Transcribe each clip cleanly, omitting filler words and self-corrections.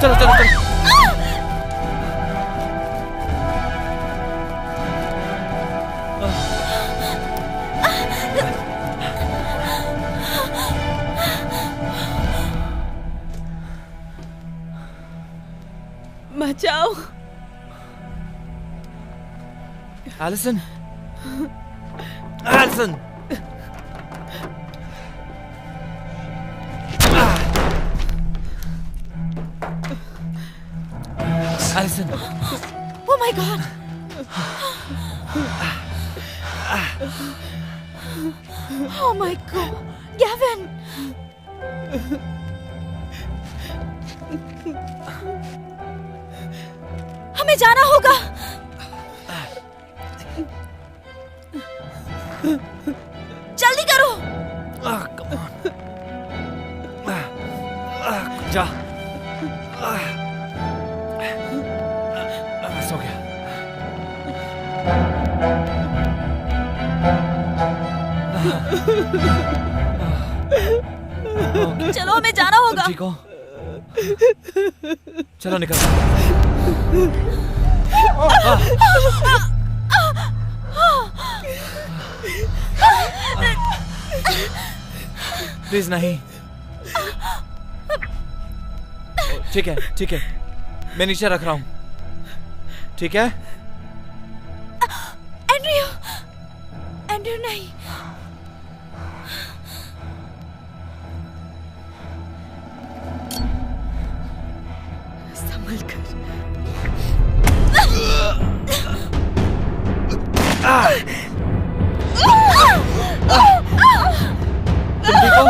चलो चलो चलो। बचाओ। Alison, Alison. Alison. Oh my God. Oh my God. Gavin. हमें जाना होगा। जल्दी करो। Come on. जा। बस हो गया। चलो हमें जाना होगा। ठीक हो? चलो निकल। प्लीज नहीं। ठीक है ठीक है, मैं नीचे रख रहा हूँ। ठीक है? एंड्रयू, एंड्रयू नहीं। संभल कर। तुम ठीक हो?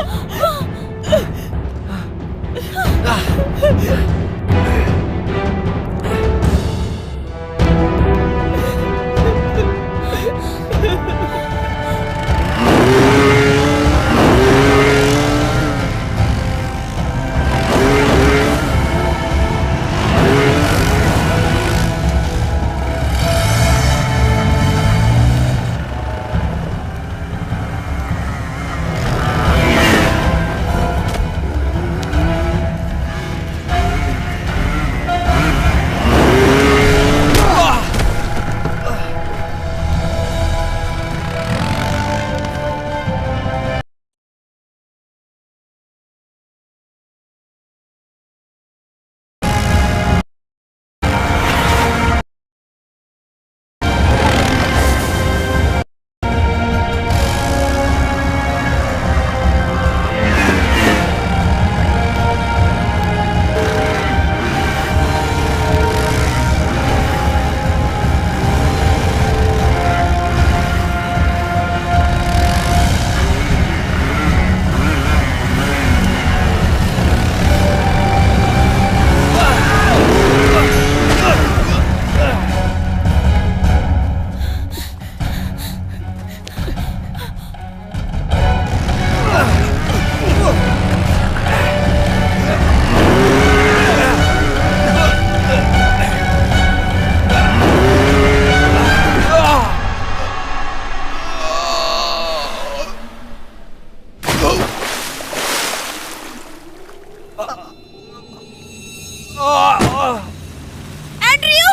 एंड्रयू!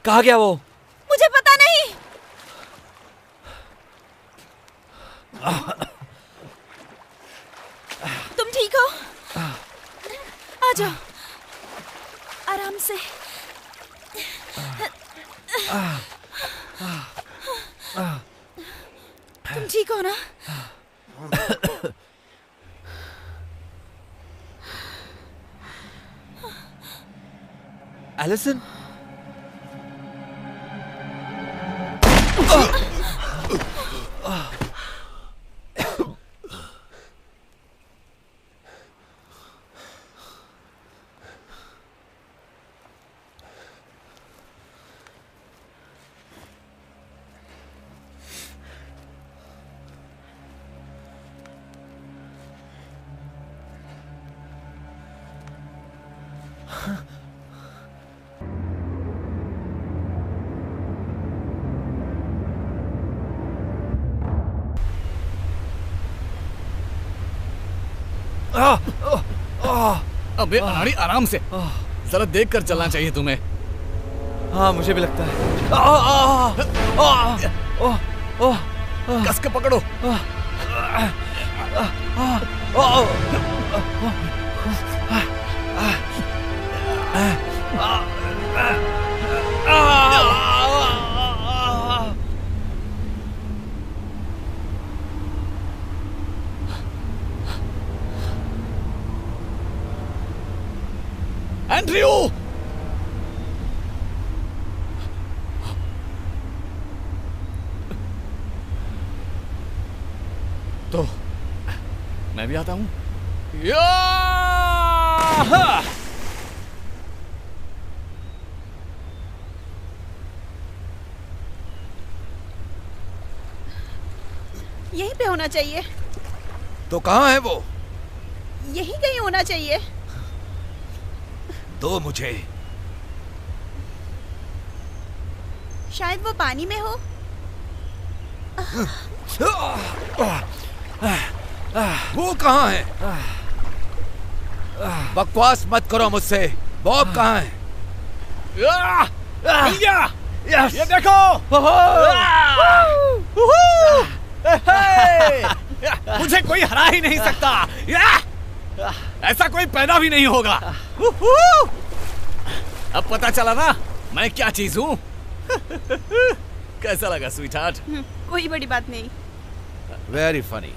कहाँ गया वो? मुझे पता नहीं। तुम ठीक हो? आ जाओ, आराम से। तुम ठीक हो ना? एलिसन? अबे अनाड़ी, आराम से, जरा देख कर चलना चाहिए तुम्हें। हाँ मुझे भी लगता है। कस के पकड़ो। एंड्रयू! तो मैं भी आता हूं। यहीं पे होना चाहिए। तो कहाँ है वो? यहीं कहीं होना चाहिए। दो मुझे। शायद वो पानी में हो। वो कहाँ है? बकवास मत करो मुझसे। बॉब कहाँ है? मिल गया। ये देखो। मुझे कोई हरा ही नहीं सकता। ऐसा कोई पैदा भी नहीं होगा। अब पता चला ना मैं क्या चीज हूँ। कैसा लगा स्वीटहार्ट? कोई बड़ी बात नहीं। Very funny.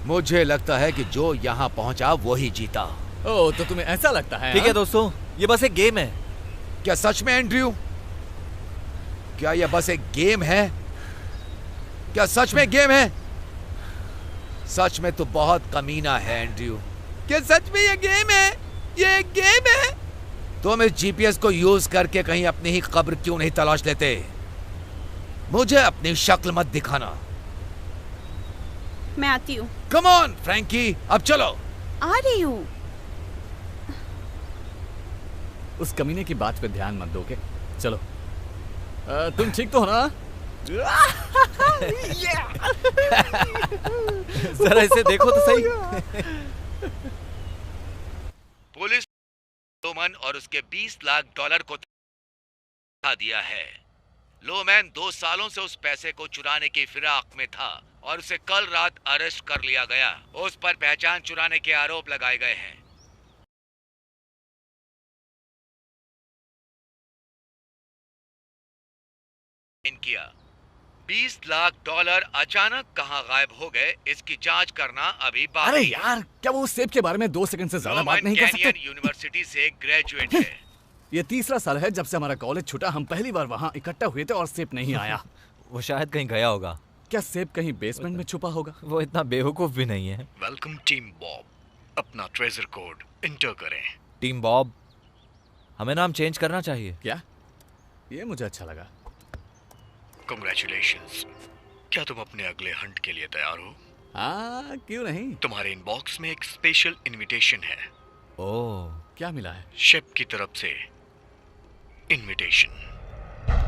मुझे लगता है कि जो यहाँ पहुंचा वो ही जीता। ओह, तो तुम्हें ऐसा लगता है? ठीक है दोस्तों, ये बस एक गेम है। क्या सच में एंड्रयू? क्या यह बस एक गेम है? क्या सच में गेम है? सच में तो बहुत कमीना है एंड्रयू। क्या सच में ये गेम है? ये एक गेम है? तुम इस जीपीएस को यूज करके कहीं अपनी ही कब्र क्यों नहीं तलाश लेते? मुझे अपनी शक्ल मत दिखाना। मैं आती हूँ। कम ऑन फ्रैंकी, अब चलो। आ रही हूँ। उस कमीने की बात पे ध्यान मत दोगे। चलो। तुम ठीक तो हो ना? जरा इसे देखो तो सही। पुलिस लोमैन और उसके 20 लाख डॉलर को धोखा दिया है। लोमैन 2 सालों से उस पैसे को चुराने की फिराक में था और उसे कल रात अरेस्ट कर लिया गया। उस पर पहचान चुराने के आरोप लगाए गए हैं। किया 20 लाख डॉलर अचानक कहां गायब हो गए, इसकी जांच करना अभी बाकी। अरे यार, क्या वो सेब के बारे में 2 सेकंड से ज्यादा बात नहीं कर सकते? यूनिवर्सिटी से ग्रेजुएट है। ये तीसरा साल है जब से हमारा कॉलेज छूटा। हम पहली बार वहाँ इकट्ठा हुए थे और सेब नहीं आया। वो शायद कहीं गया होगा। क्या सेब कहीं बेसमेंट में छुपा होगा? वो इतना बेवकूफ भी नहीं है। Welcome team Bob. अपना ट्रेजर कोड इंटर करें। टीम बॉब, हमें नाम चेंज करना चाहिए। क्या? ये मुझे अच्छा लगा। कांग्रेचुलेशंस। क्या तुम अपने अगले हंट के लिए तैयार हो? हाँ, क्यों नहीं? तुम्हारे इनबॉक्स में एक स्पेशल इनविटेशन है। ओह, क्या मिला है? शिप की तरफ से इनविटेशन।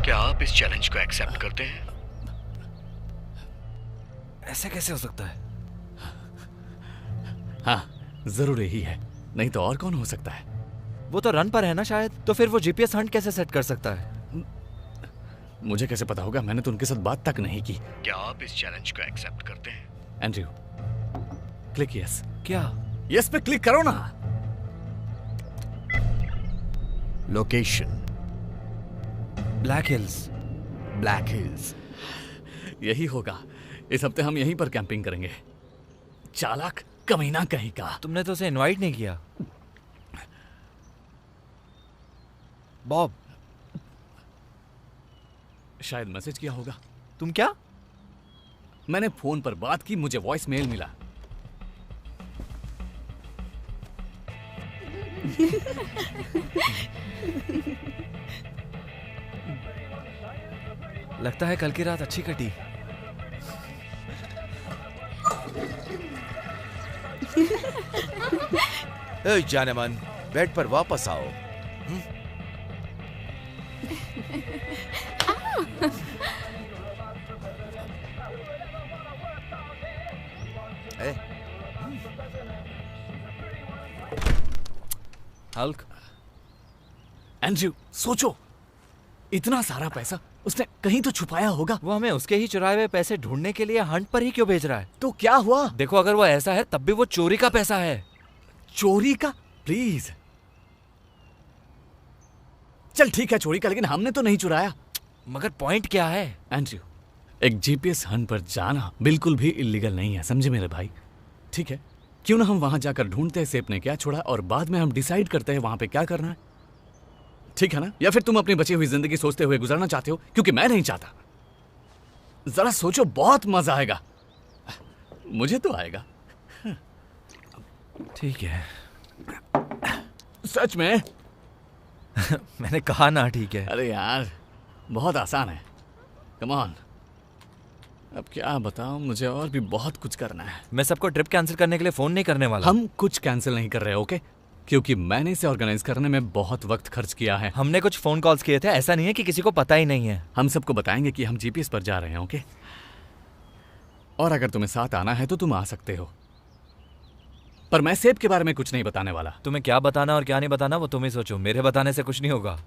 क्या आप इस चैलेंज को एक्सेप्ट करते हैं? ऐसा कैसे हो सकता है? हाँ, जरूर यही है। नहीं तो और कौन हो सकता है? वो तो रन पर है ना शायद। तो फिर वो जीपीएस हंट कैसे सेट कर सकता है? मुझे कैसे पता होगा? मैंने तो उनके साथ बात तक नहीं की। क्या आप इस चैलेंज को एक्सेप्ट करते हैं? Andrew, click yes. क्या? यस पे क्लिक करो ना। Location black hills. Black hills, यही होगा। इस हफ्ते हम यहीं पर कैंपिंग करेंगे। चालाक कमीना कहीं का। तुमने तो उसे इनवाइट नहीं किया। बॉब, शायद मैसेज किया होगा। तुम क्या? मैंने फोन पर बात की, मुझे वॉइस मेल मिला। लगता है कल की रात अच्छी कटी। जानमन, बेड पर वापस आओ। ए, हल्क, एंड्रयू सोचो, इतना सारा पैसा उसने कहीं तो छुपाया होगा। वो हमें उसके ही चुराए हुए पैसे ढूंढने के लिए हंट पर ही क्यों भेज रहा है? तो क्या हुआ? देखो, अगर वो ऐसा है तब भी वो चोरी का पैसा है। चोरी का? प्लीज चल ठीक है, चोरी का, लेकिन हमने तो नहीं चुराया। मगर पॉइंट क्या है? एंड्रयू, एक जीपीएस हंट पर जाना बिल्कुल भी इलीगल नहीं है, समझे मेरे भाई? ठीक है, क्यों ना हम वहां जाकर ढूंढते हैं सेप ने क्या छोड़ा, और बाद में हम डिसाइड करते हैं वहां पे क्या करना है। ठीक है ना? या फिर तुम अपनी बची हुई जिंदगी सोचते हुए गुजारना चाहते हो? क्योंकि मैं नहीं चाहता। जरा सोचो, बहुत मजा आएगा। मुझे तो आएगा। ठीक है। सच में? मैंने कहा ना ठीक है। अरे यार, बहुत आसान है। Come on. अब क्या बताऊं, मुझे और भी बहुत कुछ करना है। मैं सबको ट्रिप कैंसिल करने के लिए फोन नहीं करने वाला। हम कुछ कैंसिल नहीं कर रहे, ओके? क्योंकि मैंने इसे ऑर्गेनाइज करने में बहुत वक्त खर्च किया है। हमने कुछ फोन कॉल्स किए थे, ऐसा नहीं है कि किसी को पता ही नहीं है। हम सबको बताएंगे कि हम जीपीएस पर जा रहे हैं, ओके? और अगर तुम्हें साथ आना है तो तुम आ सकते हो, पर मैं सेब के बारे में कुछ नहीं बताने वाला। तुम्हें क्या बताना और क्या नहीं बताना वो तुम ही सोचो, मेरे बताने से कुछ नहीं होगा।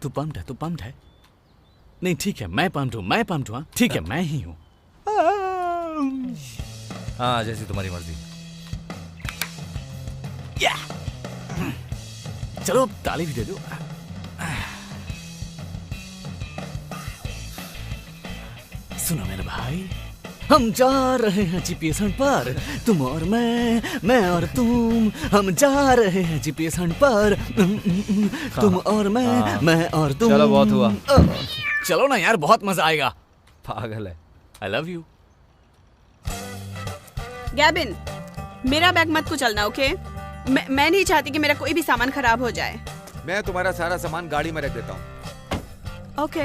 तू पम्प्ड है? तू पम्प्ड है? नहीं ठीक है, मैं पम्प्ड हूँ, मैं पम्प्ड हूँ। ठीक है, मैं ही हूँ। हाँ, जैसी तुम्हारी मर्जी। चलो अब ताली भी दे दो। सुनो मेरे भाई, हम जा रहे हैं जीपीएस हंट पर, तुम और मैं और तुम। हम जा रहे हैं जीपीएस हंट पर, तुम और मैं और तुम। चलो, बहुत हुआ। चलो ना यार, बहुत मजा आएगा। पागल है। आई लव यू। गैबिन, मेरा बैग मत कुचलना, ओके? मैं नहीं चाहती कि मेरा कोई भी सामान खराब हो जाए। मैं तुम्हारा सारा सामान गाड़ी में रख देता हूँ। ओके।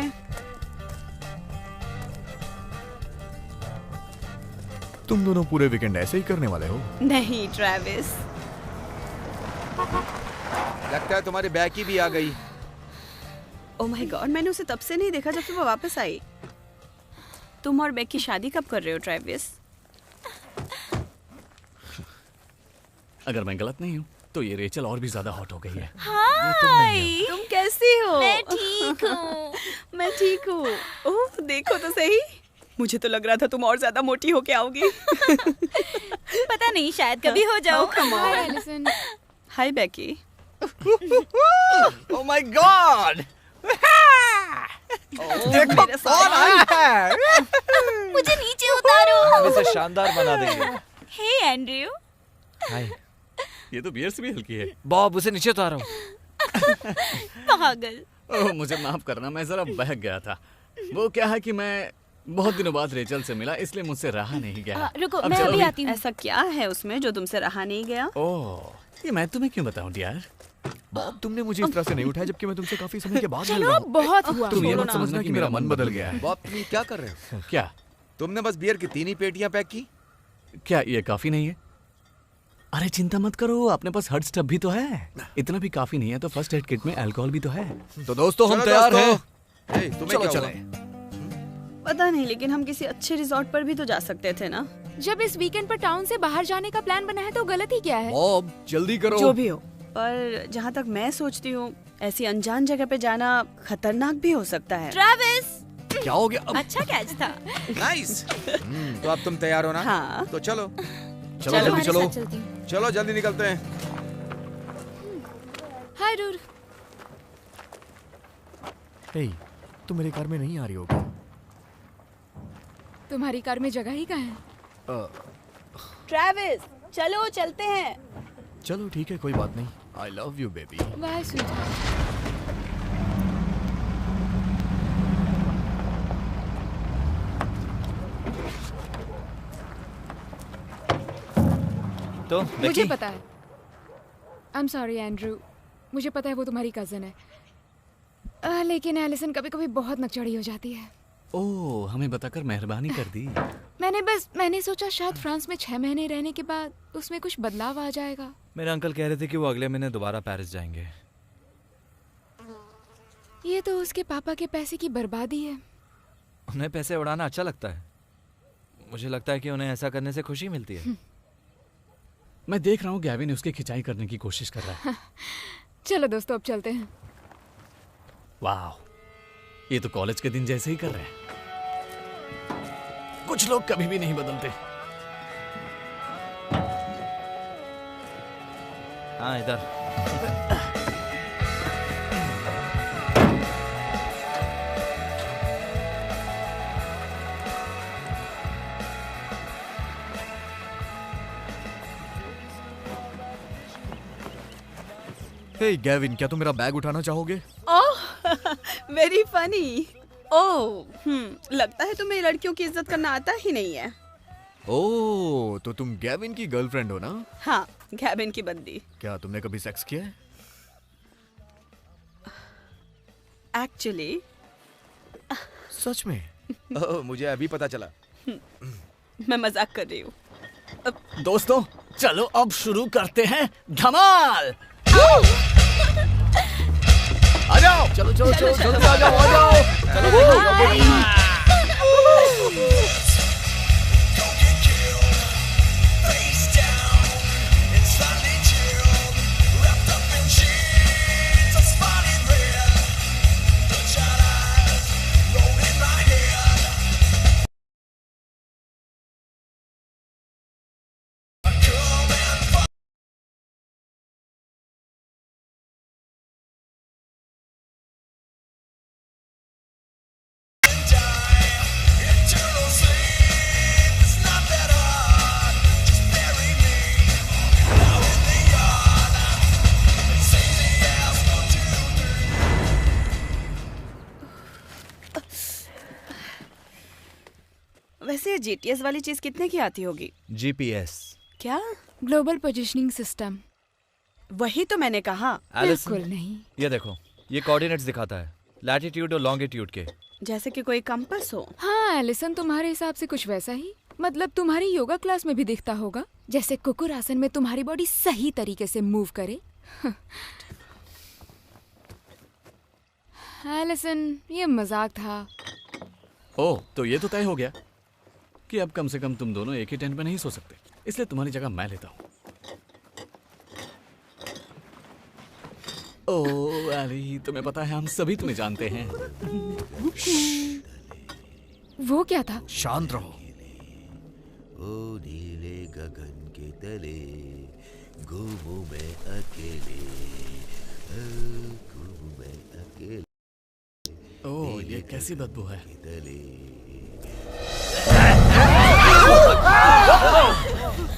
तुम दोनों पूरे वीकेंड ऐसे ही करने वाले हो? नहीं ट्रेविस। लगता है तुम्हारी बैकी भी आ गई। ओह माय गॉड, मैंने उसे तब से नहीं देखा जब से वो वापस आई। तुम और बेक की शादी कब कर रहे हो ट्रेविस? अगर मैं गलत नहीं हूँ तो ये रेचल और भी ज्यादा हॉट हो गई है। हाय, तुम कैसी हो? मैं ठीक हूँ। मैं ठीक हूँ। ओह देखो तो सही, मुझे तो लग रहा था तुम और ज्यादा मोटी होके आओगी। पता नहीं, शायद कभी हो जाओ। Hi Alison. Hi Becky. Oh my God! देखो कौन आया है। मुझे नीचे उतारो। हम इसे शानदार बना देंगे। हे एंड्रयू। हाय। ये तो बियर से भी हल्की है। बॉब, उसे नीचे उतारो। पागल। ओह, मुझे माफ करना, मैं जरा बहक गया था। वो क्या है कि मैं बहुत दिनों बाद रेचल से मिला, इसलिए मुझसे रहा नहीं गया। रुको, अब मैं चलो अभी भी- आती हूँ। ऐसा क्या है उसमें जो तुमसे रहा नहीं गया? ओह, ये मैं तुम्हें क्यों बताऊं डियर? बॉब, तुमने मुझे इस तरह से नहीं उठाया जबकि मैं तुमसे काफी समय के बाद मिल चलो, रहा अब हूँ। बहुत हुआ। तुम ये छोड़ो मत ना। समझना कि मेरा मन बदल गया है। बॉब, तुम ये क्या कर रहे हो? क्या? तुमने बस बियर की 3 ही पेटियां पैक की? क्या ये काफी नहीं है? अरे चिंता मत करो, अपने पास हर्ट स्टब भी तो है। इतना भी काफी नहीं है तो फर्स्ट एड किट में अल्कोहल भी तो है। तो दोस्तों, हम चलो तैयार दोस्तों। हैं। ए, तुम्हें चलो क्या चलें। हुआ? पता नहीं, लेकिन हम किसी अच्छे रिजॉर्ट पर भी तो जा सकते थे ना। जब इस वीकेंड पर टाउन से बाहर जाने का प्लान बना है तो गलत ही क्या है? बॉब, जल्दी करो। जो भी हो, पर जहाँ तक मैं सोचती हूँ, ऐसी अनजान जगह पे जाना खतरनाक भी हो सकता है। ट्रेविस, क्या हो गया अब? अच्छा कैच था। नाइस। तो अब तुम तैयार हो ना? हाँ। तो चलो चलो जल्दी तुम्हारे चलो। साथ चलती हूँ। चलो जल्दी निकलते हैं। हाय रूर। हे, तुम मेरी कार में नहीं आ रही हो क्या? तुम्हारी कार में जगह ही कहाँ है? ट्रेविस, चलो चलते हैं। चलो ठीक है, कोई बात नहीं। I love you baby. Bye sweet. तो मुझे बेकी, पता है। आई एम सॉरी एंड्रू, मुझे पता है वो तुम्हारी कजन है। लेकिन एलिसन कभी कभी बहुत नकचड़ी हो जाती है। ओह, हमें बताकर मेहरबानी कर दी। मैंने सोचा शायद फ्रांस में 6 महीने रहने के बाद उसमें कुछ बदलाव आ जाएगा। मेरे अंकल कह रहे थे कि वो अगले महीने दोबारा पेरिस जाएंगे। ये तो उसके पापा के पैसे की बर्बादी है। उन्हें पैसे उड़ाना अच्छा लगता है। मुझे लगता है कि उन्हें ऐसा करने से खुशी मिलती है। मैं देख रहा हूँ गैविन उसकी खिंचाई करने की कोशिश कर रहा है। चलो दोस्तो3 अब चलते हैं। वाह, ये तो कॉलेज के दिन जैसे ही कर रहे हैं। कुछ लोग कभी भी नहीं बदलते। हाँ, इधर। हे गैविन, क्या तुम मेरा बैग उठाना चाहोगे? ओह, वेरी फनी। ओह, लगता है तुम्हें लड़कियों की इज्जत करना आता ही नहीं है। ओह, तो तुम गैविन की गर्लफ्रेंड हो ना? हाँ, गैविन की बंदी। क्या तुमने कभी सेक्स किया है? एक्चुअली सच में? ओह, मुझे अभी पता चला। मैं मजाक कर रही हूँ। दोस्तों, चलो अब शुरू करते हैं धमाल। आ जाओ, चलो चलो चलो जल्दी आ जाओ, आ जाओ। चलो वैसे जीटीएस वाली चीज कितने की आती होगी? जीपीएस। क्या? Global positioning system. वही तो मैंने कहा। एलिसन, बिल्कुल नहीं। ये देखो, ये कोऑर्डिनेट्स दिखाता है, लैटिट्यूड और लॉन्गिट्यूड के। जैसे कि कोई कंपास हो। हाँ एलिसन, तुम्हारे हिसाब से कुछ वैसा ही। मतलब तुम्हारी योगा क्लास में भी दिखता होगा, जैसे कुकुर आसन में तुम्हारी बॉडी सही तरीके से मूव करे। एलिसन, ये मजाक था। ओह, तो ये तो तय हो गया कि अब कम से कम तुम दोनों एक ही टेंट में नहीं सो सकते, इसलिए तुम्हारी जगह मैं लेता हूँ। ओह एली, तुम्हें पता है हम सभी तुम्हें जानते हैं। वो क्या था? शांत रहो। ओ नीले गगन के तले घूमूं मैं अकेले, घूमूं मैं अकेले। ओह, ये कैसी बदबू है?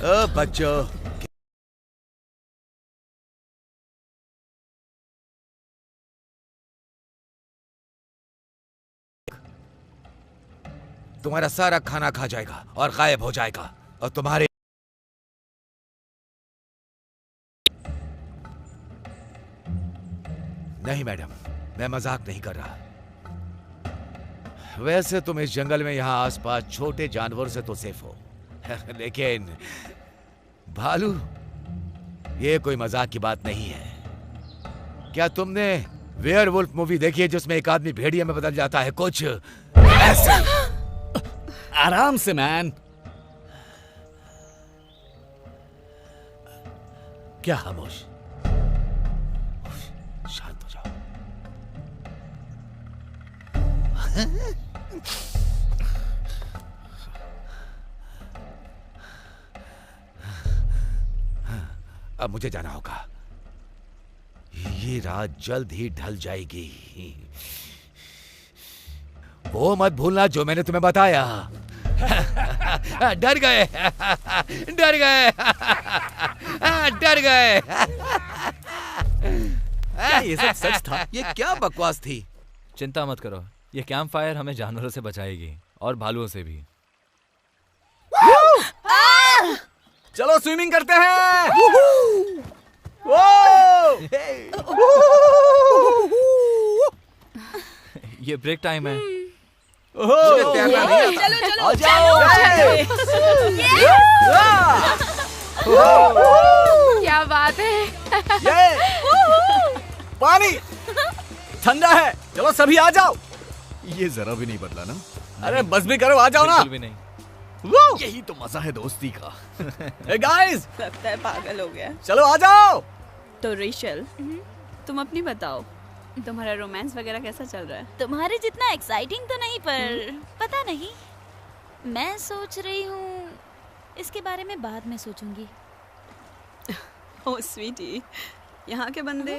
ओ बच्चों, तुम्हारा सारा खाना खा जाएगा और गायब हो जाएगा, और तुम्हारे नहीं मैडम, मैं मजाक नहीं कर रहा। वैसे तुम इस जंगल में यहाँ आसपास छोटे जानवर से तो सेफ हो, लेकिन भालू, ये कोई मजाक की बात नहीं है। क्या तुमने वेयरवुल्फ मूवी देखी है जिसमें एक आदमी भेड़िए में बदल जाता है? कुछ ऐसे। आराम से मैन। क्या? खामोश, शांत हो जाओ। अब मुझे जाना होगा, ये रात जल्द ही ढल जाएगी। वो मत भूलना जो मैंने तुम्हें बताया। डर गए, डर गए, डर गए। क्या ये सब सच था? ये क्या बकवास थी? चिंता मत करो, ये कैंप फायर हमें जानवरों से बचाएगी और भालुओं से भी। चलो स्विमिंग करते हैं। ये ब्रेक टाइम है। मुझे तैरना नहीं आता। चलो चलो आ जाओ। क्या बात ये पानी ठंडा है, चलो सभी आ जाओ। ये जरा भी नहीं बदला ना। अरे बस भी करो, आ जाओ ना। बिल्कुल भी नहीं। यही तो मजा है दोस्ती का। Hey guys, लगता है पागल हो गया। चलो आ जाओ। तो रेशल, तुम अपनी बताओ, तुम्हारा रोमांस वगैरह कैसा चल रहा है? तुम्हारे जितना एक्साइटिंग तो नहीं, पर पता नहीं, मैं सोच रही हूँ इसके बारे में बाद में सोचूंगी। ओह स्वीटी, यहाँ के बंदे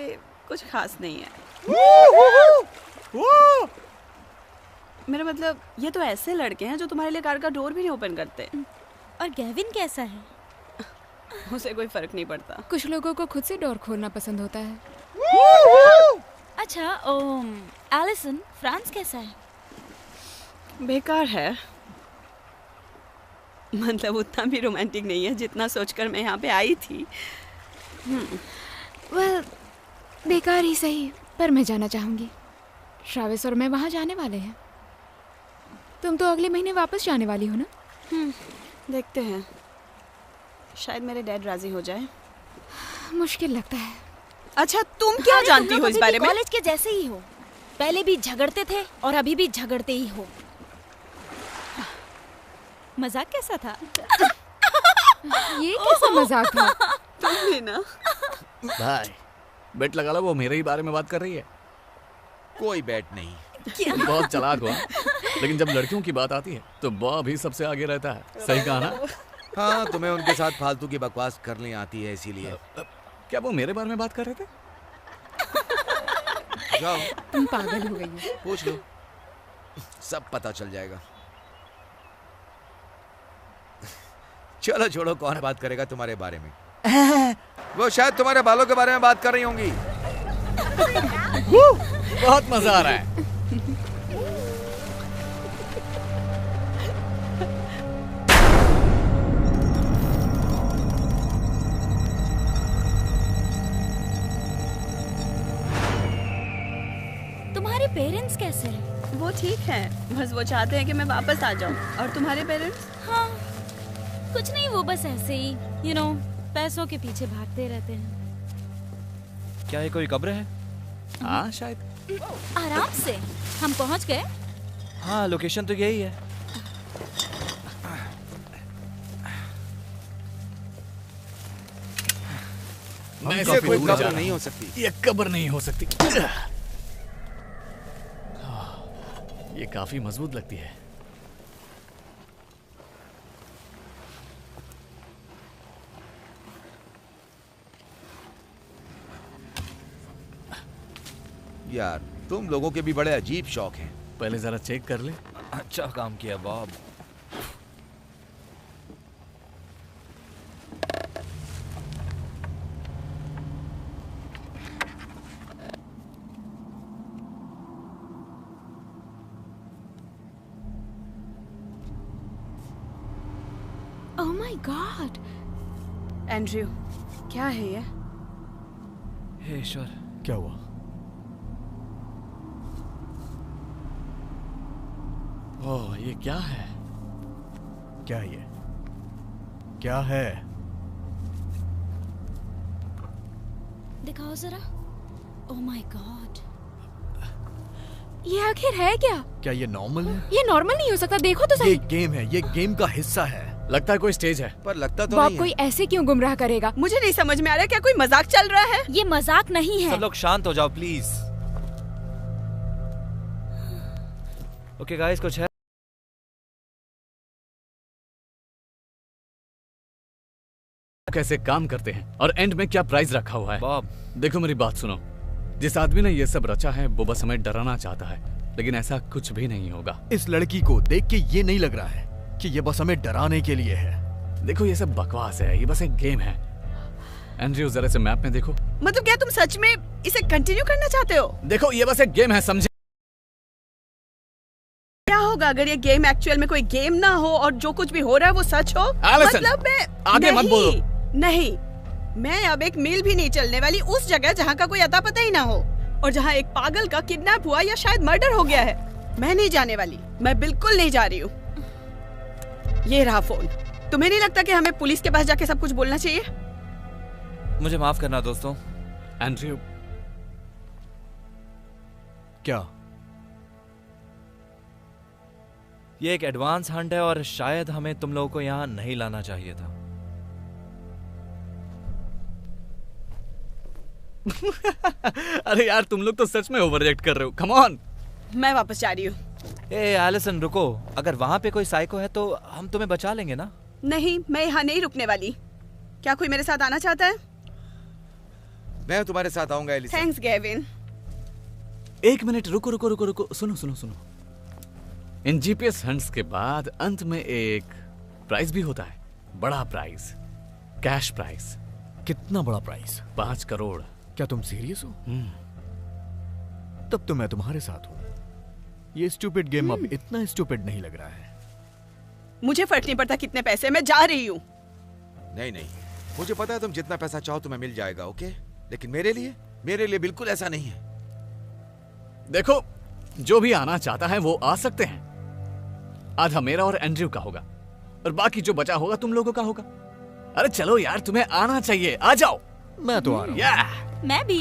कुछ खास नहीं है। मेरा मतलब, ये तो ऐसे लड़के हैं जो तुम्हारे लिए कार का डोर भी नहीं ओपन करते। और गेविन कैसा है? उसे कोई फर्क नहीं पड़ता। कुछ लोगों को खुद से डोर खोलना पसंद होता है। अच्छा, एलिसन, फ्रांस कैसा है? बेकार है। मतलब उतना भी रोमांटिक नहीं है जितना सोचकर मैं यहाँ पे आई थी। वेल, बेकार ही सही, पर मैं जाना चाहूंगी। ट्रैविस और मैं वहाँ जाने वाले हैं। तुम तो अगले महीने वापस जाने वाली हो ना? देखते हैं, शायद मेरे डैड राजी हो जाए। मुश्किल लगता है। अच्छा, तुम क्या जानती हो इस बारे में? कॉलेज के जैसे ही हो, पहले भी झगड़ते थे और अभी भी झगड़ते ही हो। मजाक कैसा था? ये कैसा मजाक था? तुम भी ना। भाई बेट लगा लो, वो मेरे ही बारे में बात कर रही है। कोई बैट नहीं। बहुत चालाक हो, लेकिन जब लड़कियों की बात आती है तो बॉब भी सबसे आगे रहता है। सही कहा ना? हाँ, तुम्हें उनके साथ फालतू की बकवास करनी आती है, इसीलिए। क्या वो मेरे बारे में बात कर रहे थे? जाओ, तुम पागल हो गई हो। पूछ लो, सब पता चल जाएगा। चलो छोड़ो, कौन बात करेगा तुम्हारे बारे में? वो शायद तुम्हारे बालों के बारे में बात कर रही होंगी। बहुत मजा आ रहा है। तुम्हारे पेरेंट्स कैसे हैं? वो ठीक है, बस वो चाहते हैं कि मैं वापस आ जाऊँ। और तुम्हारे पेरेंट्स? हाँ, कुछ नहीं, वो बस ऐसे ही पैसों के पीछे भागते रहते हैं। क्या ये कोई कब्र है? हाँ शायद। आराम से, हम पहुंच गए। हाँ, लोकेशन तो यही है। ऐसे कोई कब्र कब्र नहीं हो सकती। ये कब्र नहीं हो सकती। ये काफी मजबूत लगती है। यार, तुम लोगों के भी बड़े अजीब शौक हैं। पहले जरा चेक कर ले। अच्छा काम किया Bob. Oh my God. Andrew, क्या है ये? हे ईश्वर, क्या हुआ? ओह, ये क्या है? क्या है ये? क्या है? दिखाओ जरा। ओह माय गॉड, ये आखिर है क्या? क्या ये नॉर्मल है? ये नॉर्मल नहीं हो सकता, देखो तो ये सही। गेम है, ये गेम का हिस्सा है। लगता है कोई स्टेज है। पर लगता तो बॉब नहीं कोई है। ऐसे क्यों गुमराह करेगा? मुझे नहीं समझ में आ रहा, क्या कोई मजाक चल रहा है? ये मजाक नहीं है। सब लोग शांत हो जाओ प्लीज। ओके गाइस, कुछ है? कैसे काम करते हैं और एंड में क्या प्राइस रखा हुआ है। बॉब, देखो मेरी बात सुनो, जिस आदमी ने ये सब रचा है वो बस हमें डराना चाहता है, लेकिन ऐसा कुछ भी नहीं होगा। इस लड़की को देख के ये नहीं लग रहा है कि ये बस हमें डराने के लिए है। देखो ये सब बकवास है, ये बस एक गेम है। एंड्रयू जरा से मैप में देखो। मतलब क्या तुम सच में इसे कंटिन्यू करना चाहते हो? देखो ये बस एक गेम है, समझे? क्या होगा अगर ये गेम एक्चुअल में कोई गेम ना हो और जो कुछ भी हो रहा है वो सच हो? Allison, मतलब मैं आगे मत बोलो। नहीं, मैं अब एक मील भी नहीं चलने वाली उस जगह जहाँ का कोई अता पता ही ना हो और जहाँ एक पागल का किडनैप हुआ या शायद मर्डर हो गया है। मैं नहीं जाने वाली, मैं बिल्कुल नहीं जा रही हूँ। ये रहा फोन। तुम्हें नहीं लगता कि हमें पुलिस के पास जाके सब कुछ बोलना चाहिए? मुझे माफ करना दोस्तों, एंड्रयू, क्या? ये एक एडवांस हंट है और शायद हमें तुम लोगों को यहाँ नहीं लाना चाहिए था। अरे यार तुम लोग तो सच में ओवर रिएक्ट कर रहे हो। Come on. मैं वापस जा रही हूँ। ए एलिसन रुको, अगर वहां पे कोई साइको है तो हम तुम्हें बचा लेंगे ना। नहीं, मैं यहाँ नहीं रुकने वाली। क्या कोई मेरे साथ आना चाहता है? मैं तुम्हारे साथ आऊंगा एलिसन। Thanks Gavin. एक मिनट, रुको रुको रुको रुको, सुनो सुनो सुनो। इन जीपीएस हंट्स के बाद अंत में एक प्राइज भी होता है, बड़ा प्राइज, कैश प्राइज। कितना बड़ा प्राइस? 5 करोड़। क्या तुम सीरियस हो? तब तो मैं तुम्हारे साथ हूँ। ये स्टूपिड गेम अब इतना स्टूपिड नहीं लग रहा है। मुझे फर्क नहीं पड़ता कितने पैसे, मैं जा रही हूँ। नहीं नहीं, मुझे पता है तुम जितना पैसा चाहो तुम्हें मिल जाएगा, ओके? लेकिन मेरे लिए बिल्कुल ऐसा नहीं है। देखो, जो भी आना चाहता है वो आ सकते हैं। आधा मेरा और एंड्रयू का होगा और बाकी जो बचा होगा तुम लोगों का होगा। अरे चलो यार, तुम्हें आना चाहिए, आ जाओ। मैं तो आ रहा हूँ। मैं भी।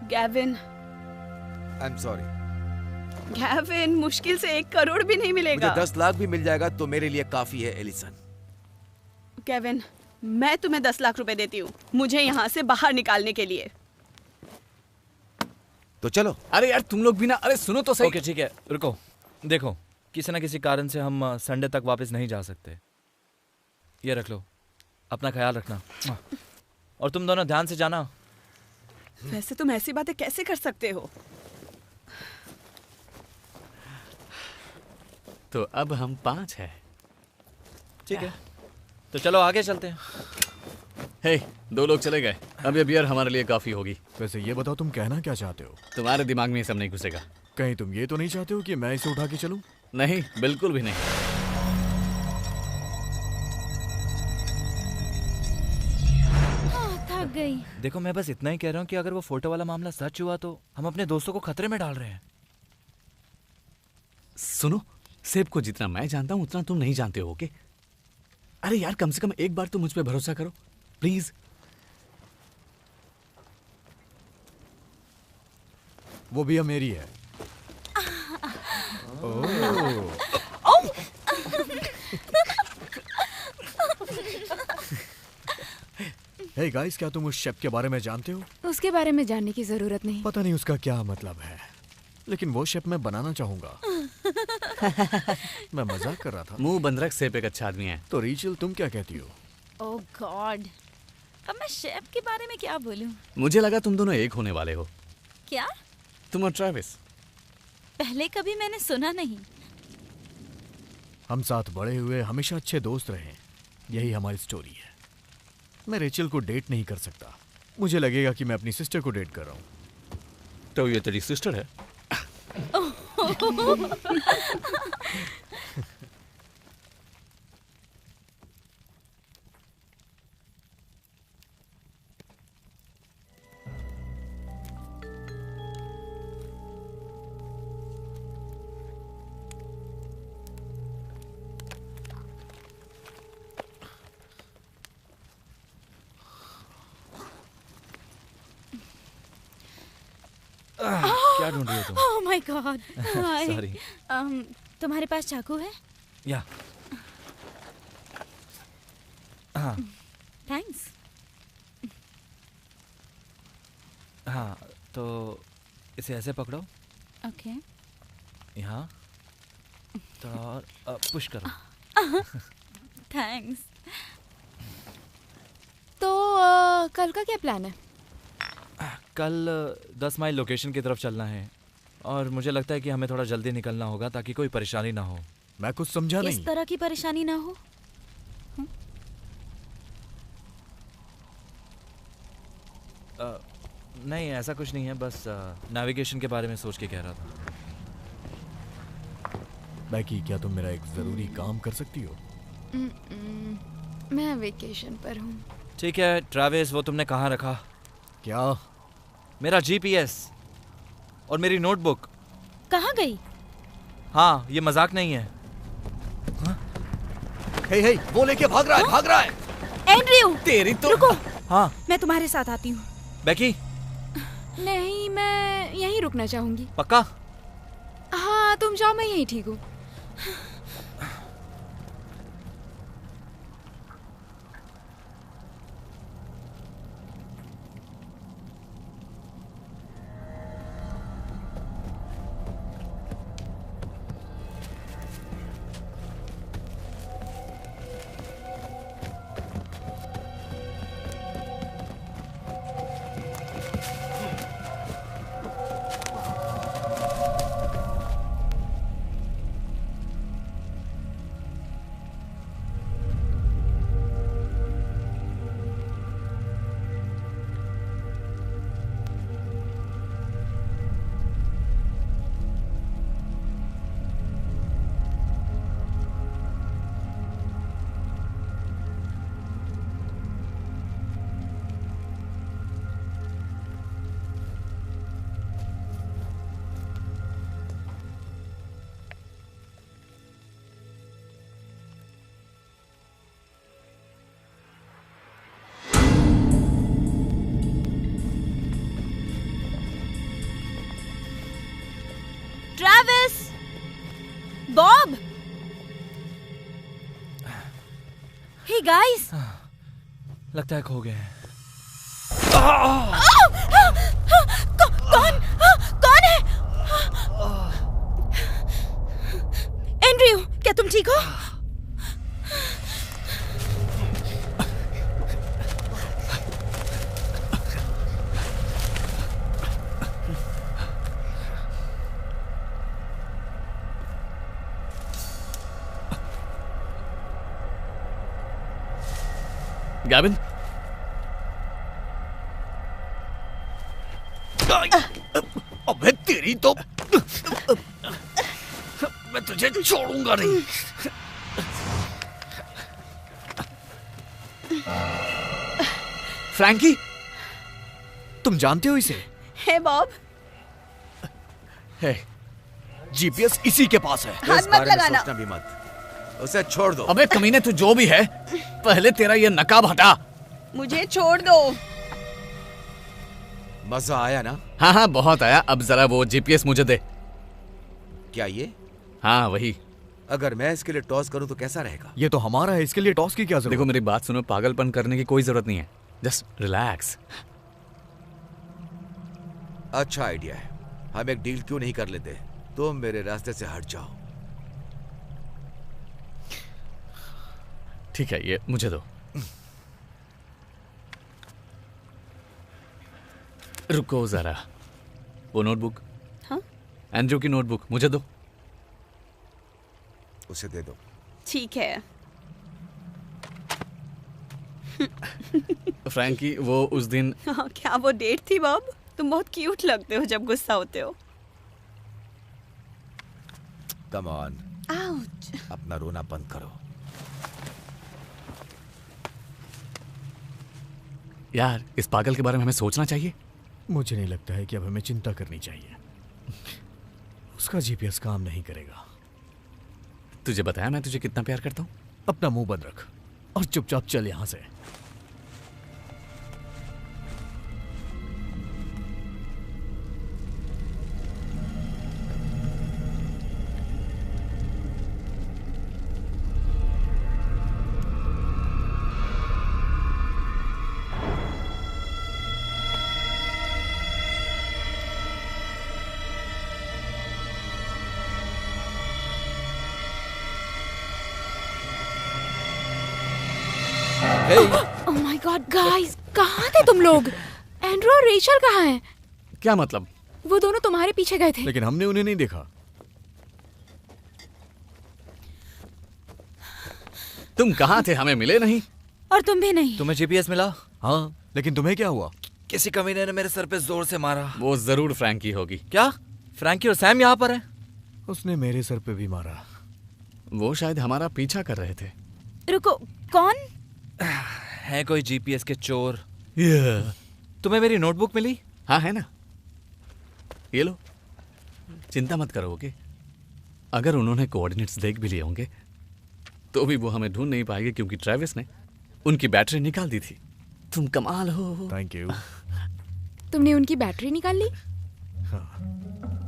Gavin, I am sorry. Gavin, मुश्किल से 1 करोड़ भी नहीं मिलेगा। मुझे 10 लाख भी मिल जाएगा तो मेरे लिए काफी है एलिसन। गेविन, मैं तुम्हें 10 लाख रुपए देती हूँ मुझे यहाँ से बाहर निकालने के लिए। तो चलो। अरे यार तुम लोग भी ना, अरे सुनो तो सही। ओके ठीक है, रुको। देखो, किसी ना किसी कारण से हम संडे तक वापस नहीं जा सकते। ये रख लो, अपना ख्याल रखना। और तुम दोनों ध्यान से जाना। वैसे तुम ऐसी बातें कैसे कर सकते हो? तो अब हम 5 हैं। ठीक है, तो चलो आगे चलते हैं। हे, 2 लोग चले गए, अब ये बियर हमारे लिए काफी होगी। वैसे ये बताओ, तुम कहना क्या चाहते हो? तुम्हारे दिमाग में ये सब नहीं घुसेगा। कहीं तुम ये तो नहीं चाहते हो कि मैं इसे उठा के चलूं? नहीं, बिल्कुल भी नहीं। थक गई। देखो, मैं बस इतना ही कह रहा हूँ कि अगर वो फोटो वाला मामला सच हुआ तो हम अपने दोस्तों को खतरे में डाल रहे हैं। सुनो, सेब को जितना मैं जानता हूँ उतना तुम नहीं जानते हो, ओके? अरे यार, कम से कम एक बार तो मुझ पे भरोसा करो प्लीज। वो भी मेरी है। हे गाइस, क्या तुम उस शेफ के बारे में जानते हो? उसके बारे में जानने की जरूरत नहीं। पता नहीं उसका क्या मतलब है, लेकिन वो शेफ मैं बनाना चाहूंगा। मैं मजाक कर रहा था। मुंह बंद रख, सेब एक अच्छा आदमी है। तो रीचल, तुम क्या कहती हो? ओह गॉड, अब मैं शेफ के बारे में क्या बोलूं? मुझे लगा तुम दोनों एक होने वाले हो। क्या? तुम और ट्रेविस। पहले कभी मैंने सुना नहीं। हम साथ बड़े हुए, हमेशा अच्छे दोस्त रहे, यही हमारी स्टोरी है। मैं रेचल को डेट नहीं कर सकता, मुझे लगेगा कि मैं अपनी सिस्टर को डेट कर रहा हूँ। तो ये तेरी सिस्टर है? क्या ढूंढ रही हो तुम? ओह माय गॉड, सॉरी। तुम्हारे पास चाकू है? या हाँ थैंक्स। हाँ, तो इसे ऐसे पकड़ो, ओके। यहाँ थोड़ा और पुश करो। थैंक्स। तो कल का क्या प्लान है? कल 10 माइल लोकेशन की तरफ चलना है और मुझे लगता है कि हमें थोड़ा जल्दी निकलना होगा ताकि कोई परेशानी ना हो। मैं कुछ समझा नहीं। इस तरह की परेशानी ना हो। नहीं, ऐसा कुछ नहीं है, बस नेविगेशन के बारे में सोच के कह रहा था। बैकी, क्या तुम मेरा एक जरूरी काम कर सकती हो? मैं वेकेशन पर हूँ। ठीक है ट्रैविस, वो तुमने कहाँ रखा? क्या? मेरा जीपीएस और मेरी नोटबुक। कहाँ गई? हाँ, ये मजाक नहीं है। हे, वो लेके भाग रहा है। एंड्रयू, तेरी तो रुको। हाँ मैं तुम्हारे साथ आती हूँ। बेकी, नहीं, मैं यहीं रुकना चाहूंगी। पक्का? हाँ तुम जाओ, मैं यहीं ठीक हूँ। ट्रैविस, बॉब, हे गाइस, लगता है खो गए हैं। कौन है? एंड्रयू, क्या तुम ठीक हो? गैविन, अबे तेरी तो मैं तुझे छोड़ूंगा नहीं। फ्रैंकी, तुम जानते हो इसे? है बॉब, है, जीपीएस इसी के पास है। हाथ इस मत बारे में लगाना। सोचना भी मत, उसे छोड़ दो। अबे कमीने, तू जो भी है, पहले तेरा ये नकाब हटा। मुझे छोड़ दो। मजा आया ना? हाँ हाँ बहुत आया। अब जरा वो जीपीएस मुझे दे। क्या ये? हाँ वही। अगर मैं इसके लिए टॉस करूं तो कैसा रहेगा? ये तो हमारा है, इसके लिए टॉस की क्या जरूरत? देखो मेरी बात सुनो, पागलपन करने की कोई जरूरत नहीं है। Just relax. अच्छा आइडिया है, हम एक डील क्यों नहीं कर लेते? तुम मेरे रास्ते से हट जाओ। ठीक है, ये मुझे दो। रुको जरा, वो नोटबुक। हाँ? एंड्रयू की नोटबुक मुझे दो। उसे दे दो। ठीक है। फ्रैंकी, वो उस दिन हाँ, क्या वो डेट थी बॉब? तुम बहुत क्यूट लगते हो जब गुस्सा होते हो। Come on, ouch. अपना रोना बंद करो। यार, इस पागल के बारे में हमें सोचना चाहिए। मुझे नहीं लगता है कि अब हमें चिंता करनी चाहिए। उसका जीपीएस काम नहीं करेगा। तुझे बताया मैं तुझे कितना प्यार करता हूँ। अपना मुंह बंद रख और चुपचाप चल यहां से। ओह माय गॉड गाइस, कहाँ थे तुम लोग? एंड्रू और रेचल कहाँ हैं? क्या मतलब? वो दोनों तुम्हारे पीछे गए थे। लेकिन हमने उन्हें नहीं देखा। तुम कहाँ थे? हमें मिले नहीं। और तुम भी नहीं। तुम्हें जीपीएस मिला? हाँ, लेकिन तुम्हें क्या हुआ? किसी कमीने ने मेरे सर पे जोर से मारा। वो जरूर फ्रैंकी होगी। क्या? फ्रैंकी और सैम यहाँ पर है? उसने मेरे सर पे भी मारा। वो शायद हमारा पीछा कर रहे थे। रुको, कौन? है कोई जीपीएस के चोर। तुम्हें मेरी नोटबुक मिली? हाँ है ना, ये लो। चिंता मत करो, ओके? अगर उन्होंने कोऑर्डिनेट्स देख भी लिए होंगे तो भी वो हमें ढूंढ नहीं पाएंगे, क्योंकि ट्रेविस ने उनकी बैटरी निकाल दी थी। तुम कमाल हो। Thank you. तुमने उनकी बैटरी निकाल ली?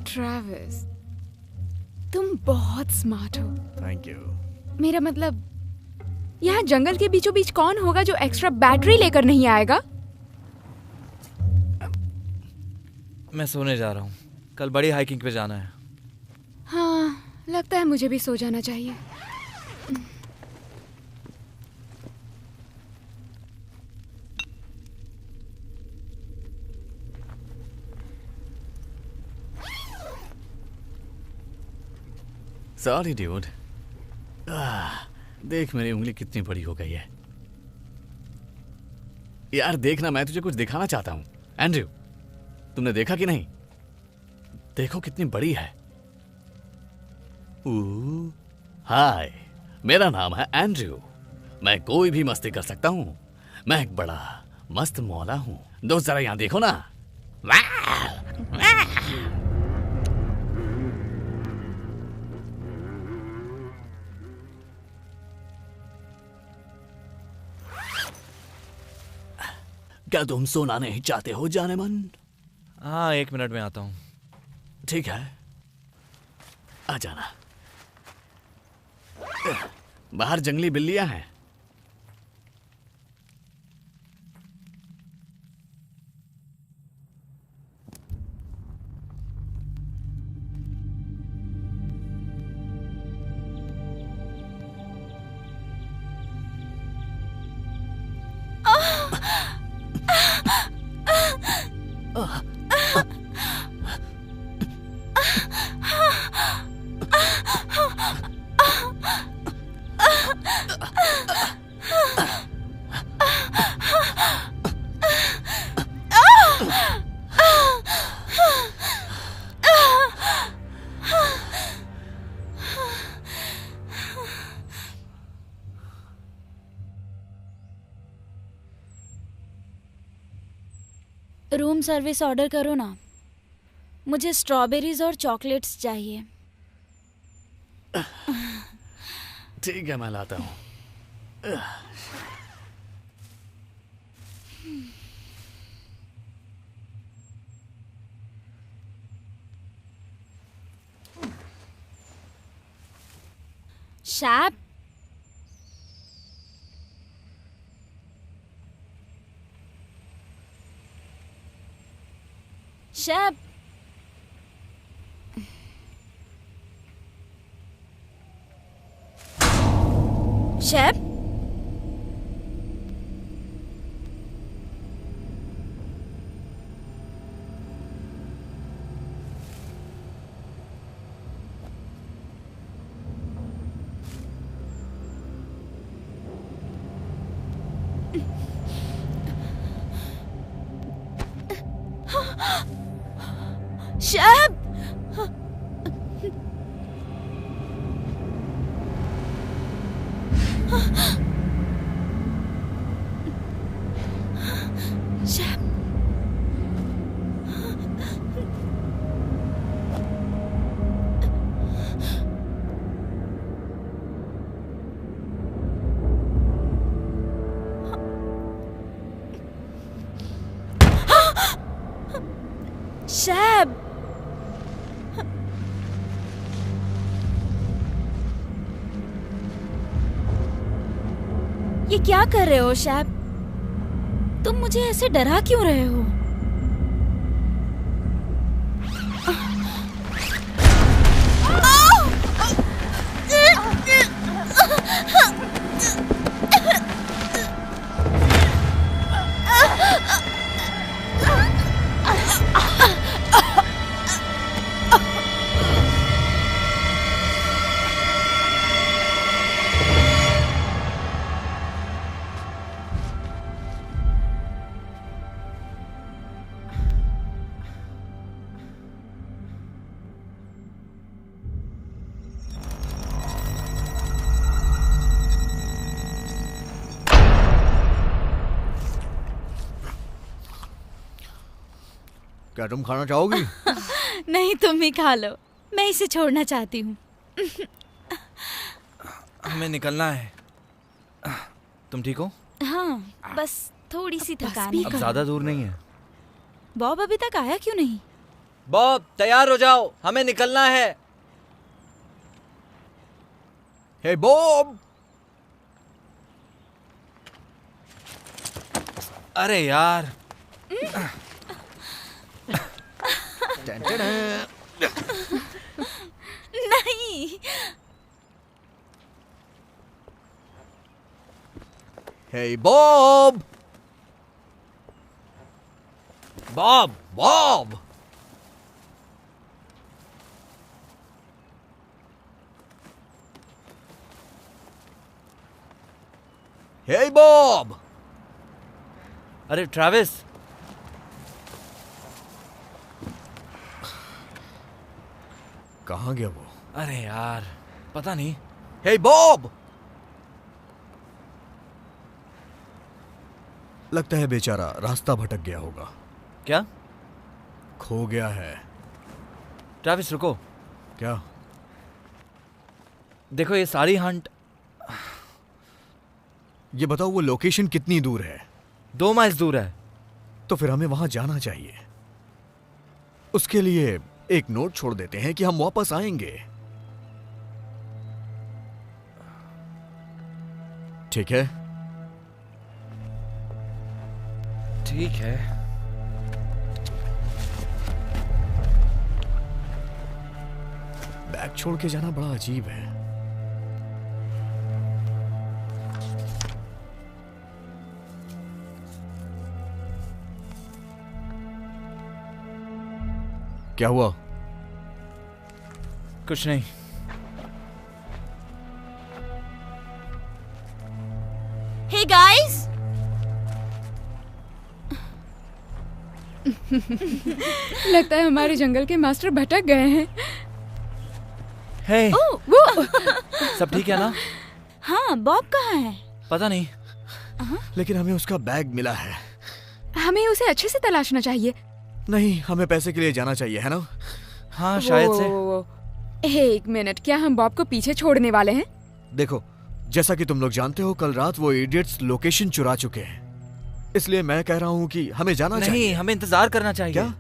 ट्रैविस, तुम बहुत स्मार्ट हो। Thank you. मेरा मतलब, यहाँ जंगल के बीचों बीच कौन होगा जो एक्स्ट्रा बैटरी लेकर नहीं आएगा? मैं सोने जा रहा हूँ, कल बड़ी हाइकिंग पे जाना है। हाँ, लगता है मुझे भी सो जाना चाहिए। Sorry dude. देख मेरी उंगली कितनी बड़ी हो गई है। यार देखना, मैं तुझे कुछ दिखाना चाहता हूँ। एंड्रयू, तुमने देखा कि नहीं? देखो कितनी बड़ी है। हाय, मेरा नाम है एंड्रयू। मैं कोई भी मस्ती कर सकता हूँ। मैं एक बड़ा मस्त मौला हूँ। दोस्त जरा यहाँ देखो ना। क्या तुम सोना नहीं चाहते हो जाने मन? हाँ, 1 मिनट में आता हूँ। ठीक है, आ जाना। बाहर जंगली बिल्लियां हैं। रूम सर्विस ऑर्डर करो ना। मुझे स्ट्रॉबेरीज और चॉकलेट्स चाहिए। ठीक है, मैं लाता हूँ। Shape, shape, shape, shape, shape, shape, ये क्या कर रहे हो शैप? तुम मुझे ऐसे डरा क्यों रहे हो? क्या तुम खाना चाहोगी? नहीं, तुम ही खा लो। मैं इसे छोड़ना चाहती हूँ। हमें निकलना है। तुम ठीक हो? हाँ, बस थोड़ी सी बस थकान भी है। अब ज्यादा दूर नहीं है। बॉब अभी तक आया क्यों नहीं? बॉब तैयार हो जाओ, हमें निकलना है। Hey Bob! अरे यार, नहीं। Hey Bob! Bob Bob! Hey Bob! अरे ट्रैविस, कहाँ गया वो? अरे यार पता नहीं। Hey Bob! लगता है बेचारा रास्ता भटक गया होगा। क्या? खो गया है। ट्रैविस रुको, क्या? देखो ये सारी हंट ये बताओ वो लोकेशन कितनी दूर है? 2 माइल्स दूर है। तो फिर हमें वहां जाना चाहिए। उसके लिए एक नोट छोड़ देते हैं कि हम वापस आएंगे। ठीक है? ठीक है। बैग छोड़ के जाना बड़ा अजीब है। क्या हुआ? कुछ नहीं। हे गाइस, लगता है हमारे जंगल के मास्टर भटक गए हैं। हे, वो सब ठीक है ना? हाँ बॉब कहाँ है? पता नहीं। लेकिन हमें उसका बैग मिला है। हमें उसे अच्छे से तलाशना चाहिए। नहीं, हमें पैसे के लिए जाना चाहिए, है ना? हाँ शायद से। एक मिनट, क्या हम बॉब को पीछे छोड़ने वाले हैं? देखो, जैसा कि तुम लोग जानते हो, कल रात वो इडियट्स लोकेशन चुरा चुके हैं। इसलिए मैं कह रहा हूँ कि हमें जाना चाहिए। नहीं, हमें इंतजार करना चाहिए। क्या?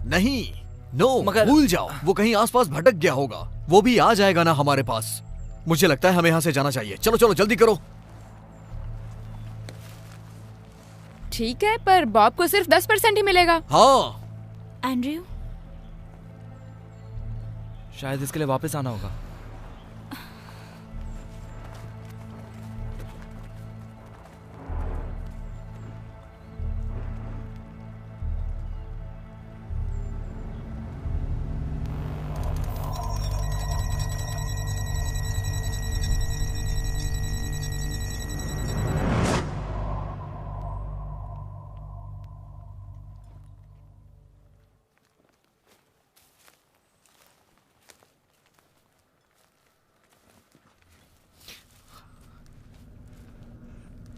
नहीं, नो, मगर भूल जाओ। वो कहीं आसपास भटक गया होगा। वो भी आ जाएगा ना हमारे पास। मुझे लगता है हमें यहाँ से जाना चाहिए। चलो चलो जल्दी करो। ठीक है, पर बॉब को सिर्फ 10% ही मिलेगा। हाँ, एंड्रयू, शायद इसके लिए वापस आना होगा।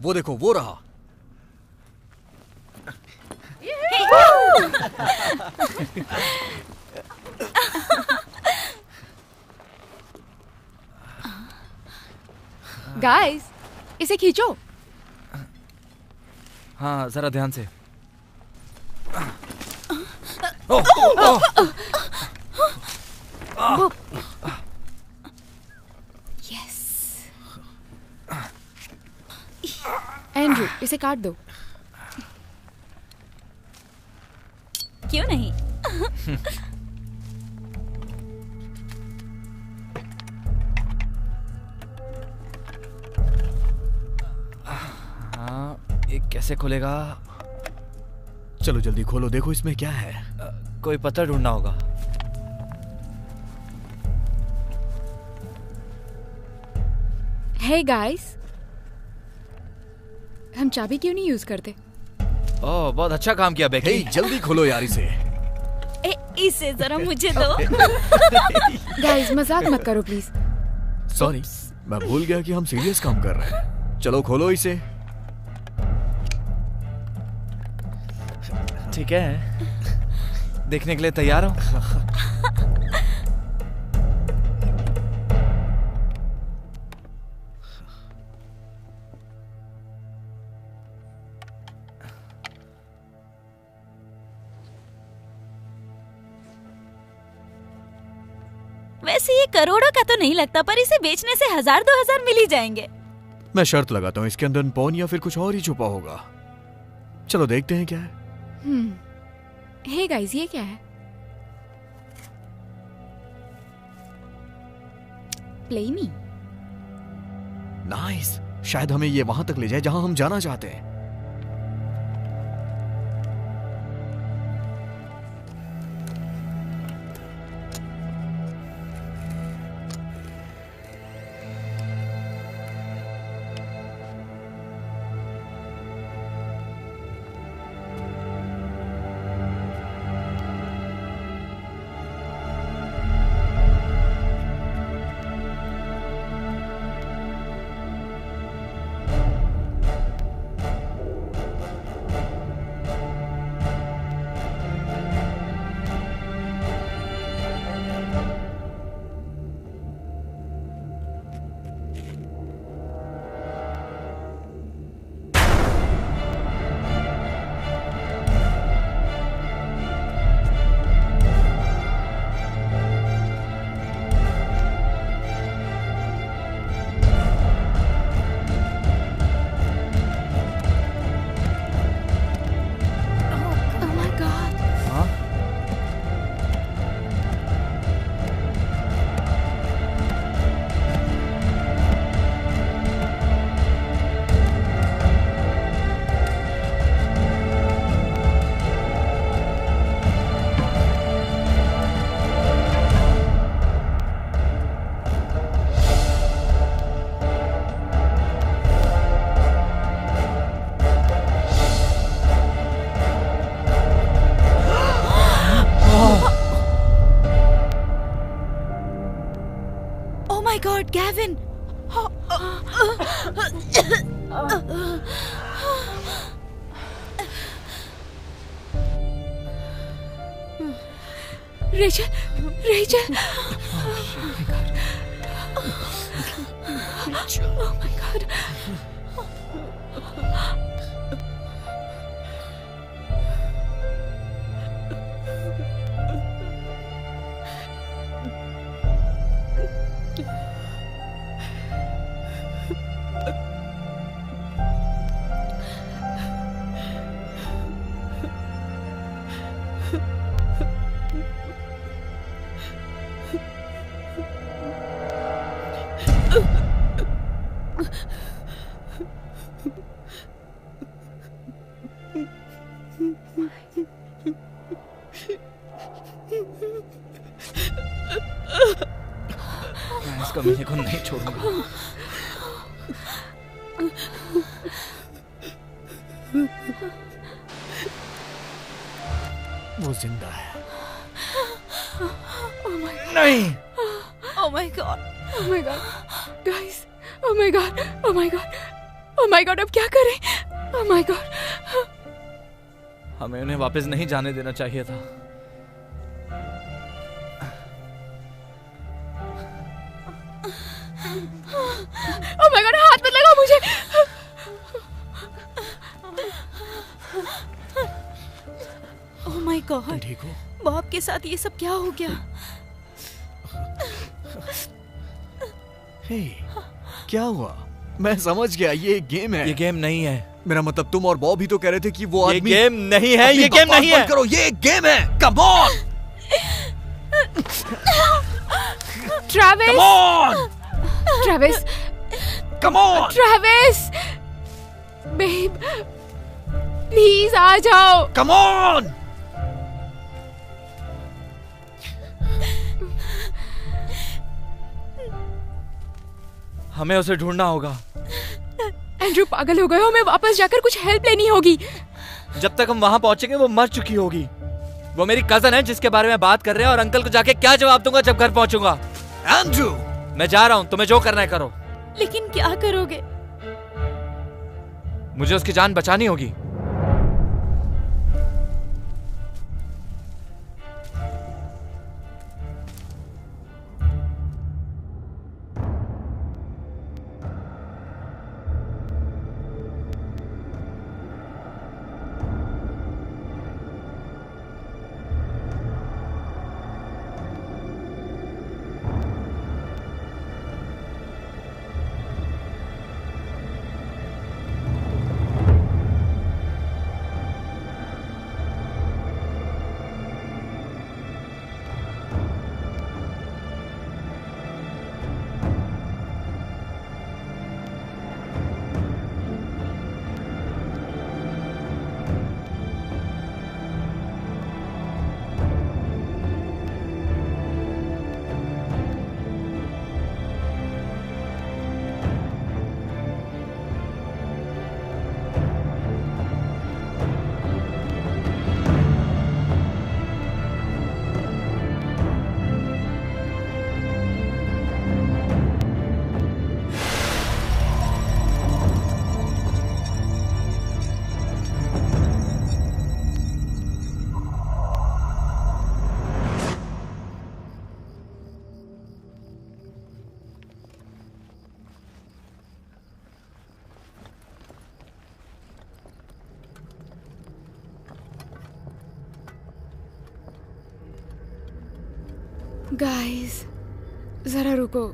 वो देखो, वो रहा। गाइस, इसे खींचो। हाँ जरा ध्यान से। यस। एंड्रू, इसे काट दो। क्यों नहीं? हाँ, ये कैसे खुलेगा? चलो जल्दी खोलो, देखो इसमें क्या है। कोई पत्थर ढूंढना होगा। हे गाइस, हम चाबी क्यों नहीं यूज करते? ओह, बहुत अच्छा काम किया हे, बेकी। जल्दी खोलो यार इसे। इसे जरा मुझे दो। गाइस, मजाक मत करो प्लीज। सॉरी, मैं भूल गया कि हम सीरियस काम कर रहे हैं। चलो खोलो इसे। ठीक है, देखने के लिए तैयार हो? वैसे ये करोड़ों का तो नहीं लगता, पर इसे बेचने से 1000-2000 मिल ही जाएंगे। मैं शर्त लगाता हूँ इसके अंदर पॉन या फिर कुछ और ही छुपा होगा। चलो देखते हैं क्या है। हे गाइस, ये क्या है? प्ले मी। नाइस, शायद हमें ये वहां तक ले जाए जहां हम जाना चाहते हैं। Gavin! Rachel! Rachel! Oh my God! मैं इस कमीने को नहीं छोड़ूंगा। वो जिंदा है। नहीं। Oh my God! Oh my God! Guys! Oh my God! Oh my God! Oh my God! अब क्या करें? Oh my God! हमें उन्हें वापस नहीं जाने देना चाहिए था। Oh my God! हाथ मत लगाओ मुझे। Oh my God! ठीक हो? बॉब के साथ ये सब क्या हो गया? हे, क्या हुआ? मैं समझ गया, ये एक गेम है। ये गेम नहीं है। मेरा मतलब तुम और बॉब ही तो कह रहे थे कि वो ये आदमी। गेम नहीं है। ये गेम नहीं है। करो, ये एक गेम है। Come on! Travis! Come on! Travis! Come on! Travis! Babe! Please आ जाओ। Come on! हमें उसे ढूंढना होगा। एंड्रू पागल हो गए हो, हमें वापस जाकर कुछ हेल्प लेनी होगी। जब तक हम वहां पहुंचेंगे वो मर चुकी होगी। वो मेरी कजन है जिसके बारे में बात कर रहे हैं, और अंकल को जाके क्या जवाब दूंगा जब घर पहुंचूंगा। एंड्रू! मैं जा रहा हूं, तुम्हें जो करना है करो। लेकिन क्या करोगे? मुझे उसकी जान बचानी होगी। गाइस, जरा रुको।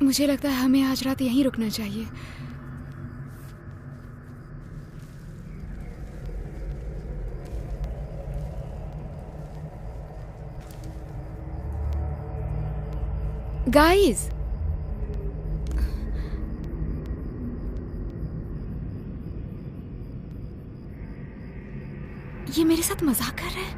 मुझे लगता है हमें आज रात यहीं रुकना चाहिए। गाइस, ये मेरे साथ मजाक कर रहे हैं।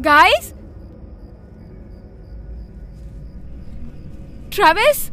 गाइस, ट्रेविस,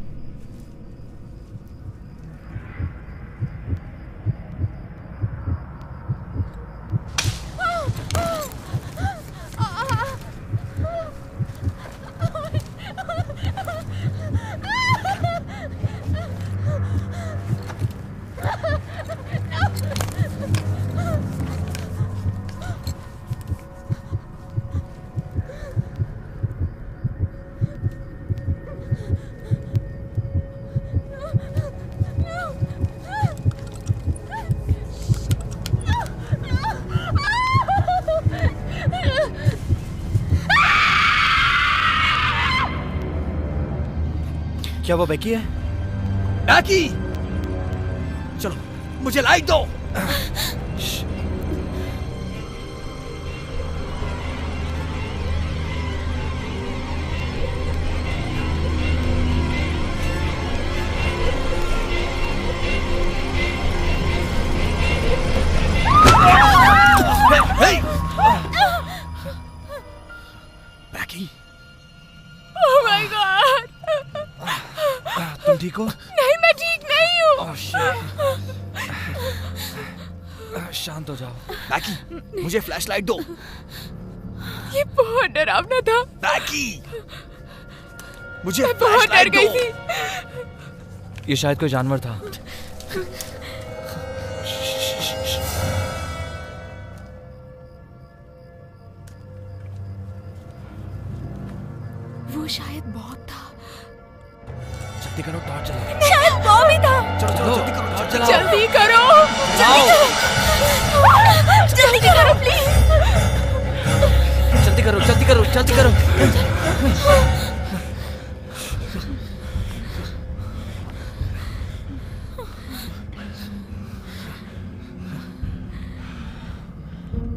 क्या वो बेकी है? बैकी, चलो मुझे लाइट दो। बैकी, ओह माय गॉड। तुम ठीक हो? नहीं, मैं ठीक नहीं हूँ। Oh shit. शांत हो जाओ। बैकी, मुझे फ्लैशलाइट दो। ये बहुत डरावना था। बैकी, मुझे मैं बहुत डर फ्लैशलाइट गई दो। थी। ये शायद कोई जानवर था। वो शायद बॉब था। जल्दी करो, टॉर्च जलाओ। शायद बॉब ही था। चलो चलो जल्दी करो, टॉर्च जलाओ। जल्दी करो, जल्दी करो प्लीज। जल्दी करो, जल्दी करो, जल्दी करो।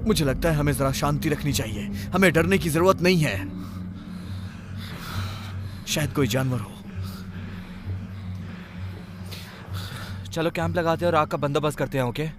मुझे लगता है हमें जरा शांति रखनी चाहिए। हमें डरने की जरूरत नहीं है। शायद कोई जानवर हो। चलो कैंप लगाते हैं और आग का बंदोबस्त करते हैं, ओके?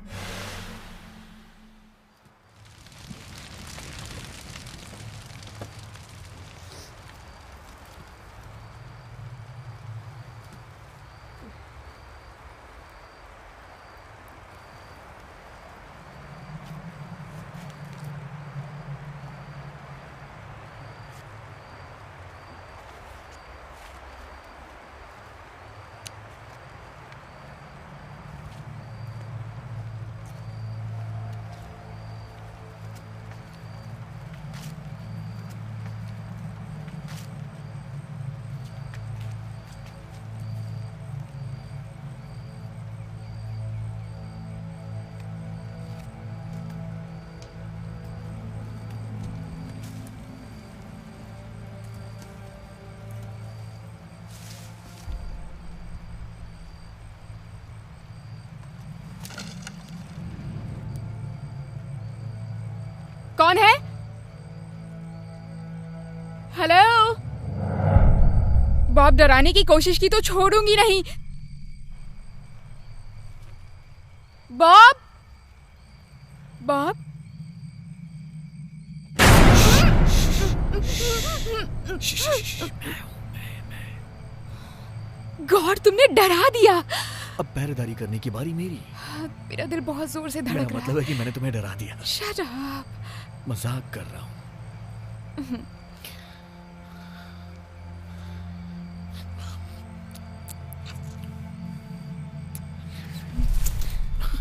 कौन है? हेलो? बॉब, डराने की कोशिश की तो छोड़ूंगी नहीं। बॉब, बॉब, गॉड, तुमने डरा दिया। अब पहरेदारी करने की बारी मेरी। मेरा दिल बहुत जोर से मेरा धड़क रहा मतलब है कि मैंने तुम्हें डरा दिया। Shut up. मजाक कर रहा हूँ।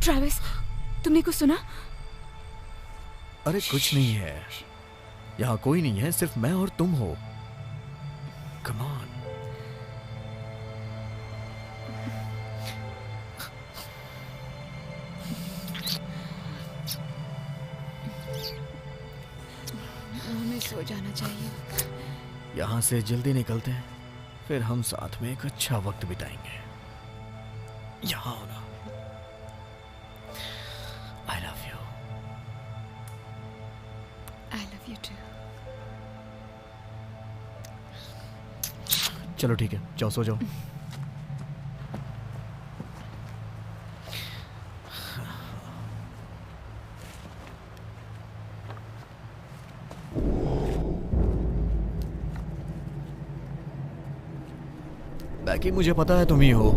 ट्रेविस, तुमने कुछ सुना? अरे कुछ नहीं है। यहाँ कोई नहीं है, सिर्फ मैं और तुम हो। Come on. हमें सो जाना चाहिए। यहाँ से जल्दी निकलते हैं, फिर हम साथ में एक अच्छा वक्त बिताएंगे। यहाँ हो ना। I love you. I love you too. चलो ठीक है, जाओ सो जाओ। बैकी, मुझे पता है तुम ही हो।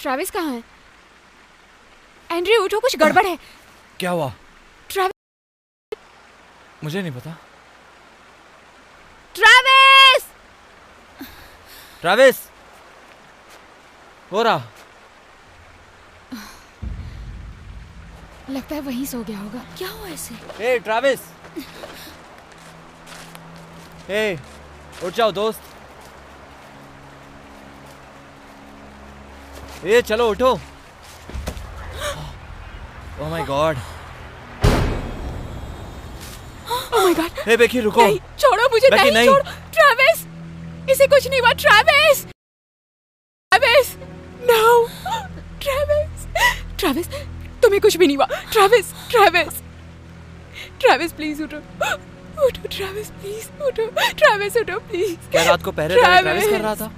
ट्रैविस कहाँ है? एंड्रयू उठो, कुछ गड़बड़ है। क्या हुआ? ट्रैविस। मुझे नहीं पता। ट्रैविस! ट्रैविस! हो रहा? लगता है वहीं सो गया होगा। क्या हुआ ऐसे? ए ट्रैविस! ए उठ जाओ दोस्त। ए चलो उठो। Oh my God. Oh my God. Hey Becky रुको। नहीं, छोड़ो मुझे। बेकी, नहीं। छोड़ो। ट्रैविस, इसे कुछ नहीं हुआ। Travis! Travis! No! Travis! Travis, तुम्हें कुछ भी नहीं हुआ। ट्रैविस! ट्रैविस! ट्रैविस प्लीज उठो। उठो ट्रैविस, प्लीज उठो। ट्रैविस उठो प्लीज। क्या रात को पहरेदारी ट्रैविस कर रहा था?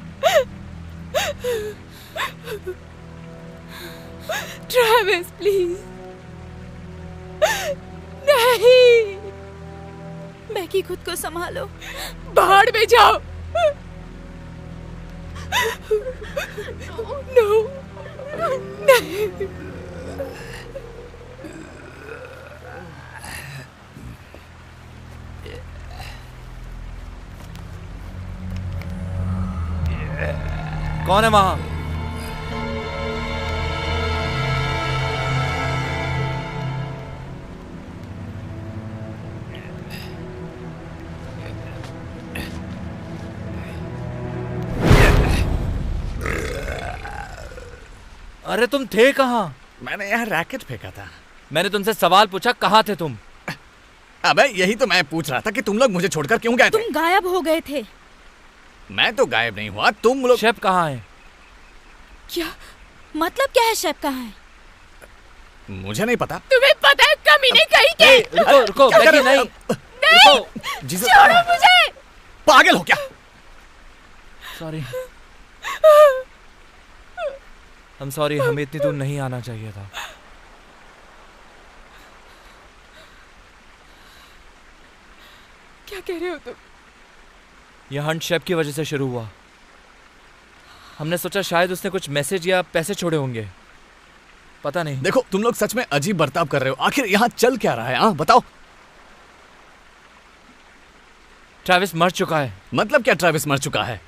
Travis please. नहीं। बेकी, खुद को संभालो। बाहर में जाओ। नो, नहीं। कौन है वहां? अरे तुम थे कहाँ? मैंने यहाँ रैकेट फेंका था। मैंने तुमसे सवाल पूछा, कहाँ थे तुम? अबे यही तो मैं पूछ रहा था कि तुम लोग मुझे छोड़कर क्यों गए थे? तुम गायब हो गए थे। मैं तो गायब नहीं हुआ, तुम लोग। शेफ कहाँ है? क्या मतलब? क्या है? शेफ कहाँ है? मुझे नहीं पता। तुम्हें पता है कमीने कहीं के? रुको रुको, क्या कर बेकी, रहे हो? नहीं रुको। छोड़ो मुझे। पागल हो क्या? सॉरी, हम सॉरी, हमें इतनी दूर नहीं आना चाहिए था। क्या कह रहे हो तुम? यह हंट शेफ की वजह से शुरू हुआ। हमने सोचा शायद उसने कुछ मैसेज या पैसे छोड़े होंगे, पता नहीं। देखो तुम लोग सच में अजीब बर्ताव कर रहे हो। आखिर यहाँ चल क्या रहा है? हाँ बताओ। ट्रैविस मर चुका है। मतलब क्या ट्रैविस मर चुका है?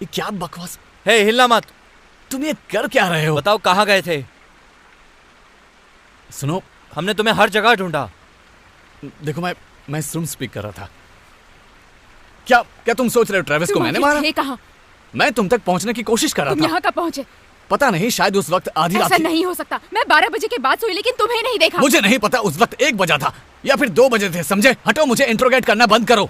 ये क्या बकवास। हे, हिलना मत। तुम ये कर क्या रहे हो? बताओ कहाँ गए थे? सुनो, हमने तुम्हें हर जगह ढूंढा। देखो मैं सुन स्पीक कर रहा था। क्या तुम सोच रहे हो ट्रैविस को मैंने मारा? कहाँ? मैं तुम तक पहुंचने की कोशिश कर रहा तुम था। यहाँ कब पहुँचे? पता नहीं, शायद उस वक्त आधी रात ऐसा थी। नहीं हो सकता। मैं 12 बजे के बाद सोई लेकिन तुम्हें नहीं देखा। मुझे नहीं पता उस वक्त 1 बजा था या फिर 2 बजे थे, समझे? हटो, मुझे इंट्रोगेट करना बंद करो।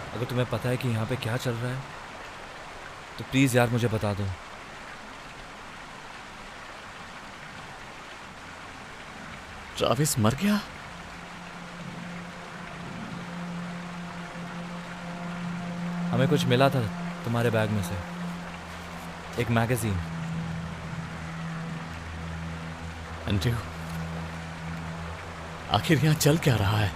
अगर तुम्हें पता है कि यहाँ पे क्या चल रहा है तो प्लीज यार मुझे बता दो। ट्रैविस मर गया? हमें कुछ मिला था तुम्हारे बैग में से, एक मैगजीन। एंड्रयू, आखिर यहाँ चल क्या रहा है?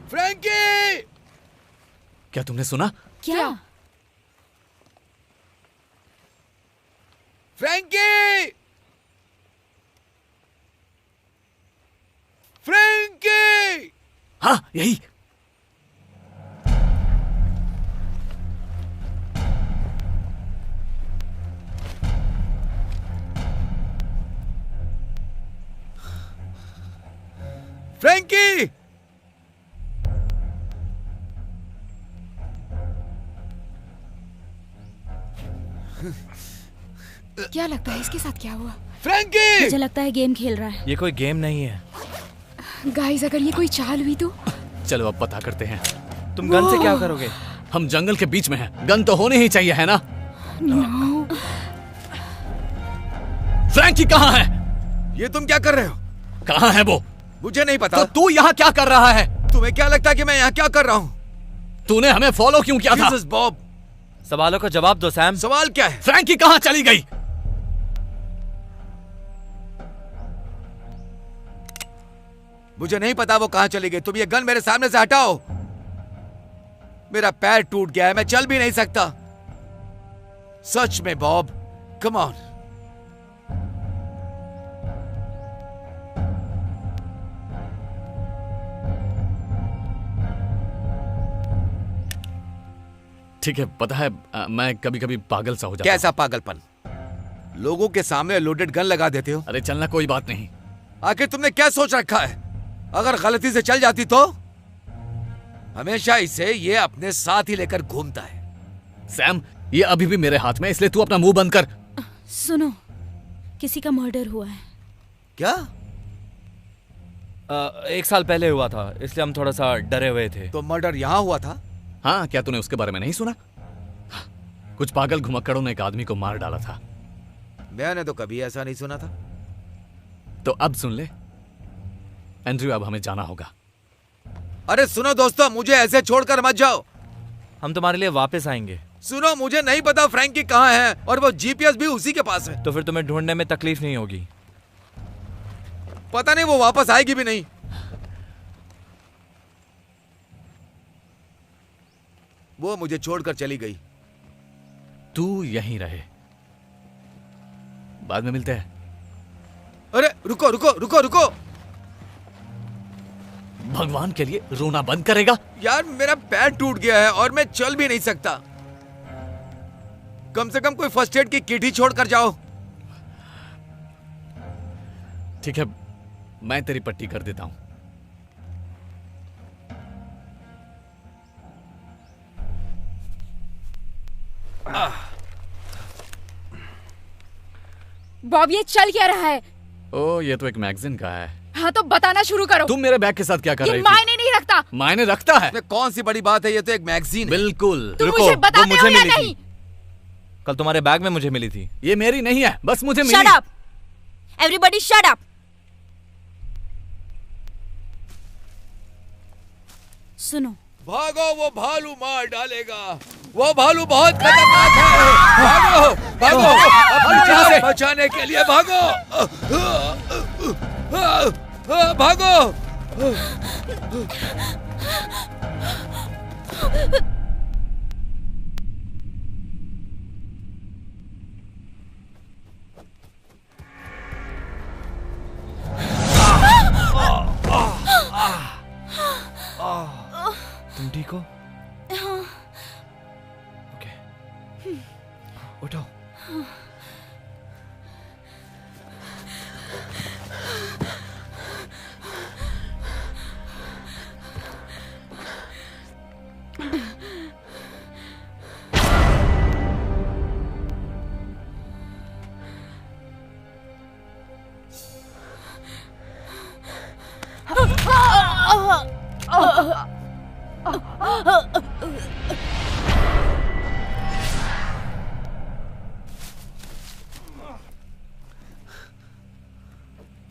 फ्रैंकी! क्या तुमने सुना? क्या? फ्रैंकी! फ्रैंकी! हाँ, यही। फ्रैंकी! क्या लगता है इसके साथ क्या हुआ? फ्रैंकी! मुझे लगता है गेम खेल रहा है। ये कोई गेम नहीं है। गाइस, अगर ये कोई चाल हुई तो? चलो अब पता करते हैं। तुम गन से क्या करोगे? हम जंगल के बीच में हैं, गन तो होनी ही चाहिए, है ना? नो। फ्रैंकी कहाँ है? ये तुम क्या कर रहे हो? कहाँ है वो? मुझे नहीं पता। तो तू यहाँ क्या कर रहा है? तुम्हें क्या लगता है कि मैं यहाँ क्या कर रहा हूँ? तूने हमें फॉलो क्यों किया था? जीसस बॉब, सवालों का जवाब दो सैम। सवाल क्या है? फ्रैंकी कहाँ चली गई? मुझे नहीं पता वो कहाँ चली गई। तुम ये गन मेरे सामने से हटाओ। मेरा पैर टूट गया है, मैं चल भी नहीं सकता। सच में बॉब, कम ऑन। ठीक है, पता है मैं कभी कभी पागल सा हो जाता कैसा पागलपन? लोगों के सामने लोडेड गन लगा देते हो। अरे चलना, कोई बात नहीं। आखिर तुमने क्या सोच रखा है? अगर गलती से चल जाती तो? हमेशा इसे ये अपने साथ ही लेकर घूमता है। सैम, ये अभी भी मेरे हाथ में, इसलिए तू अपना मुंह बंद कर। सुनो, किसी का मर्डर हुआ है। क्या? 1 साल पहले हुआ था, इसलिए हम थोड़ा सा डरे हुए थे। तो मर्डर यहाँ हुआ था? हाँ, क्या तूने उसके बारे में नहीं सुना? कुछ पागल घुमक्कड़ों ने एक आदमी को मार डाला था। मैंने तो कभी ऐसा नहीं सुना था। तो अब सुन ले एंड्रयू, अब हमें जाना होगा। अरे सुनो दोस्तों, मुझे ऐसे छोड़कर मत जाओ। हम तुम्हारे लिए वापस आएंगे। सुनो, मुझे नहीं पता फ्रैंकी कहाँ है, और वो जीपीएस भी उसी के पास है। तो फिर तुम्हें ढूंढने में तकलीफ नहीं होगी। पता नहीं वो वापस आएगी भी नहीं। वो मुझे छोड़कर चली गई। तू यहीं रहे, बाद में मिलते हैं। अरे रुको रुको रुको रुको। भगवान के लिए रोना बंद करेगा? यार मेरा पैर टूट गया है और मैं चल भी नहीं सकता। कम से कम कोई फर्स्ट एड की किट ही छोड़ कर जाओ। ठीक है, मैं तेरी पट्टी कर देता हूं। बॉब, ये चल क्या रहा है? ओ, ये तो एक मैगजीन का है। हाँ तो बताना शुरू करो। तुम मेरे बैग के साथ क्या कर ये रही थी? मायने नहीं रखता। मायने रखता है। कौन सी बड़ी बात है, ये तो एक मैगजीन है। बिल्कुल। तुम मुझे बताते हो या नहीं? कल तुम्हारे बैग में मुझे मिली थी। ये मेरी नहीं है, बस मुझे मिली। Shut up, everybody shut up. सुनो, भागो, वो भालू मार डालेगा। वो भालू बहुत खतरनाक है। भागो भागो, अपनी जान बचाने के लिए भागो। भागो। तुम ठीक हो? ओके, उठो।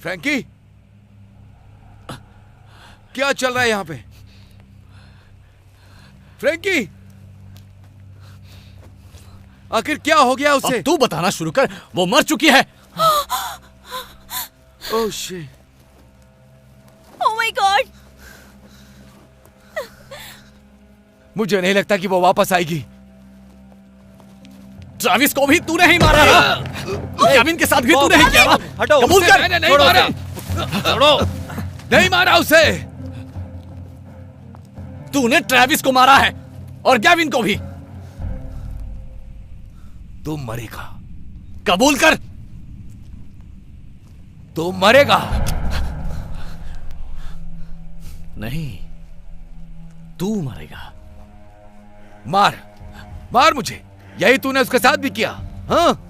फ्रैंकी, क्या चल रहा है यहाँ पे? फ्रैंकी, आखिर क्या हो गया उसे? अब तू बताना शुरू कर, वो मर चुकी है। Oh shit. Oh my God. मुझे नहीं लगता कि वो वापस आएगी। ट्रैविस को भी तूने ही मारा ना? केविन के साथ भी तूने ही किया ना? हटो, कबूल कर। मैंने नहीं मारा। छोड़ो। नहीं मारा उसे। तूने ट्रैविस को मारा है और केविन को भी। तू मरेगा। कबूल कर। तू मरेगा। नहीं, तू मरेगा। मार, मार मुझे। यही तूने उसके साथ भी किया, हाँ?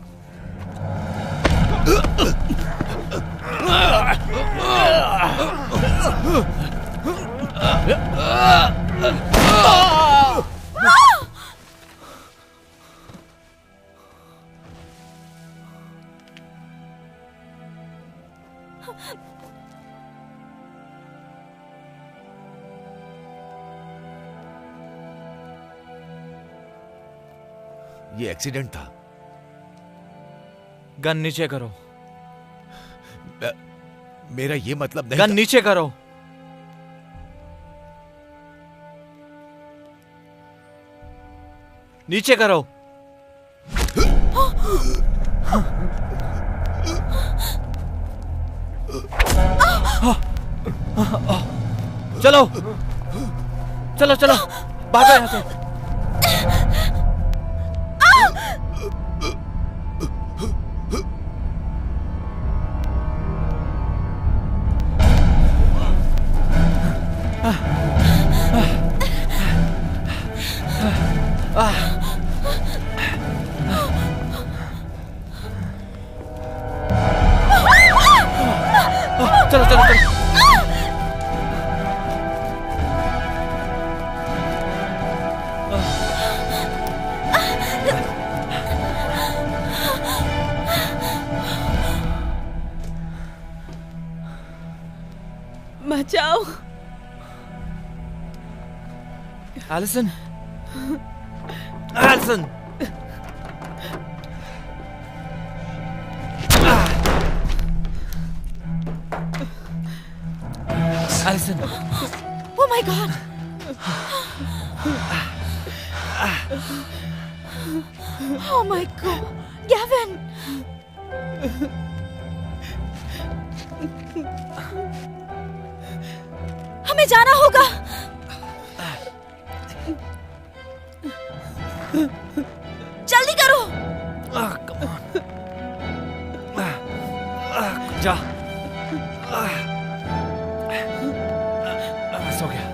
ये एक्सीडेंट था। गन नीचे करो। मेरा ये मतलब नहीं गन था। नीचे करो। नीचे करो। चलो चलो चलो, भागो यहाँ से। चलो चलो चलो। बचाओ। Alison, Alison. Alison. Oh my God! Oh my God! Gavin! हमें जाना होगा। जल्दी करो। जा। सो गया।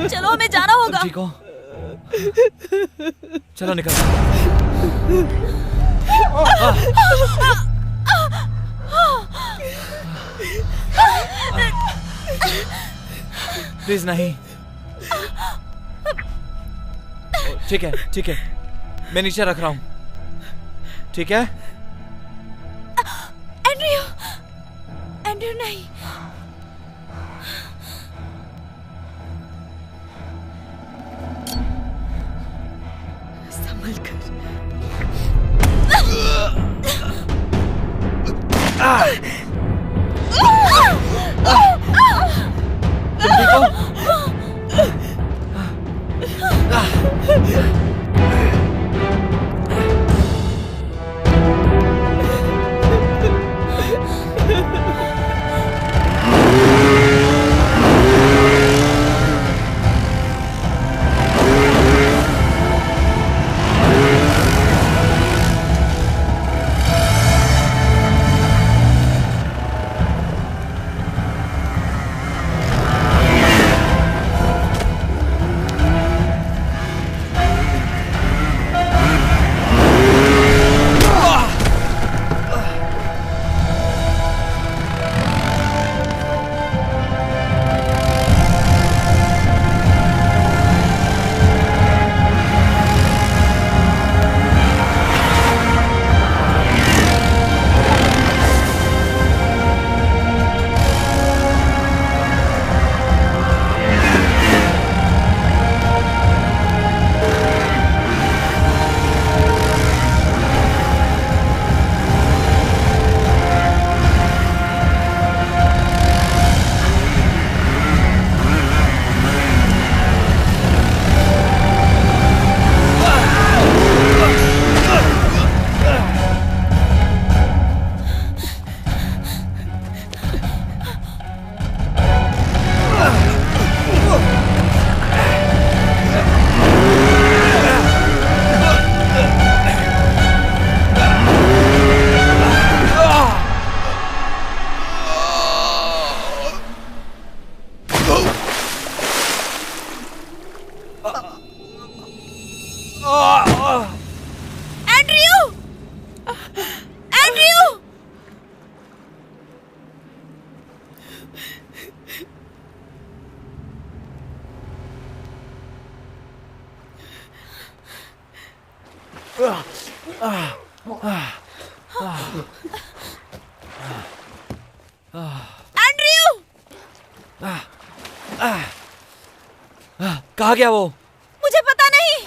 चलो हमें जाना होगा। ठीक हो? चलो निकल। प्लीज नहीं। ठीक है ठीक है, मैं नीचे रख रहा हूं। ठीक है? एंड्रयू, एंड्रयू नहीं। संभल कर। तुम ठीक हो? एंड्रयू! एंड्रयू! एंड्रयू! कहाँ गया वो? मुझे पता नहीं।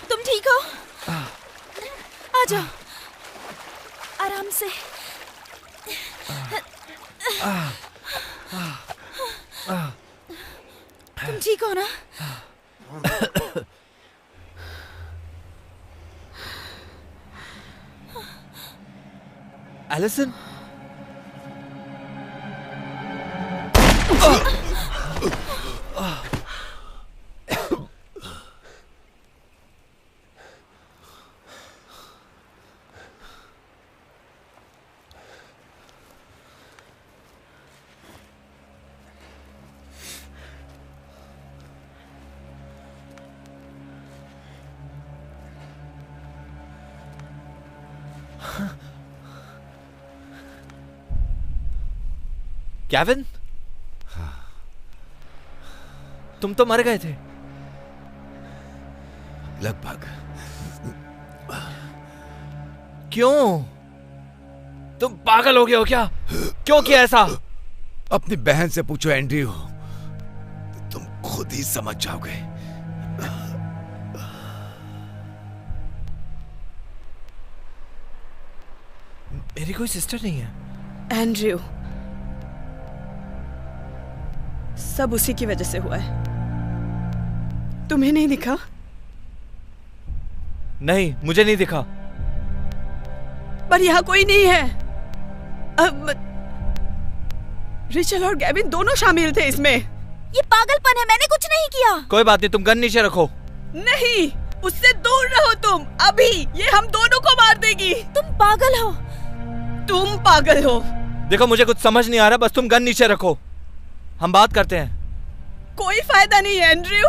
तुम ठीक हो? आ जाओ, आराम से। तुम ठीक हो ना? एलिसन? केविन, तुम तो मर गए थे। लगभग। क्यों? तुम पागल हो गए हो क्या? क्यों किया ऐसा? अपनी बहन से पूछो एंड्रयू, तुम खुद ही समझ जाओगे। मेरी कोई सिस्टर नहीं है। एंड्रयू, सब उसी की वजह से हुआ है। तुम्हें नहीं दिखा? नहीं, मुझे नहीं दिखा। पर यहाँ कोई नहीं है। अब रिचल और गैविन दोनों शामिल थे इसमें। ये पागलपन है, मैंने कुछ नहीं किया। कोई बात नहीं, तुम गन नीचे रखो। नहीं, उससे दूर रहो तुम। अभी ये हम दोनों को मार देगी। तुम पागल हो। तुम पागल हो। देखो, मुझे कुछ समझ नहीं आ रहा, बस तुम गन नीचे रखो, हम बात करते हैं। कोई फायदा नहीं है एंड्रयू,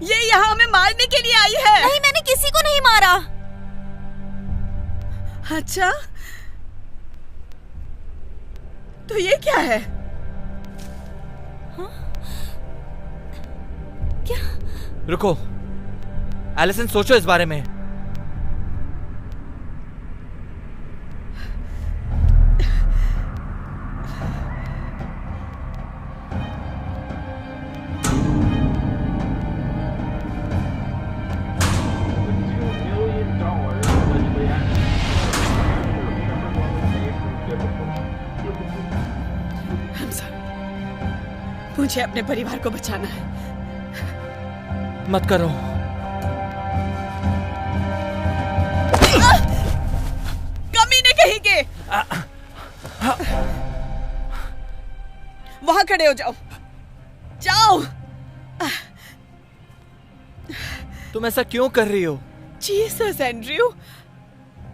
ये यहाँ हमें मारने के लिए आई है। नहीं, मैंने किसी को नहीं मारा। अच्छा, तो ये क्या है? हाँ? क्या? रुको एलिसन, सोचो इस बारे में। मुझे अपने परिवार को बचाना है। मत करो। कमीने कहीं के। वहां खड़े हो जाओ, जाओ। तुम ऐसा क्यों कर रही हो? जीसस एंड्रयू,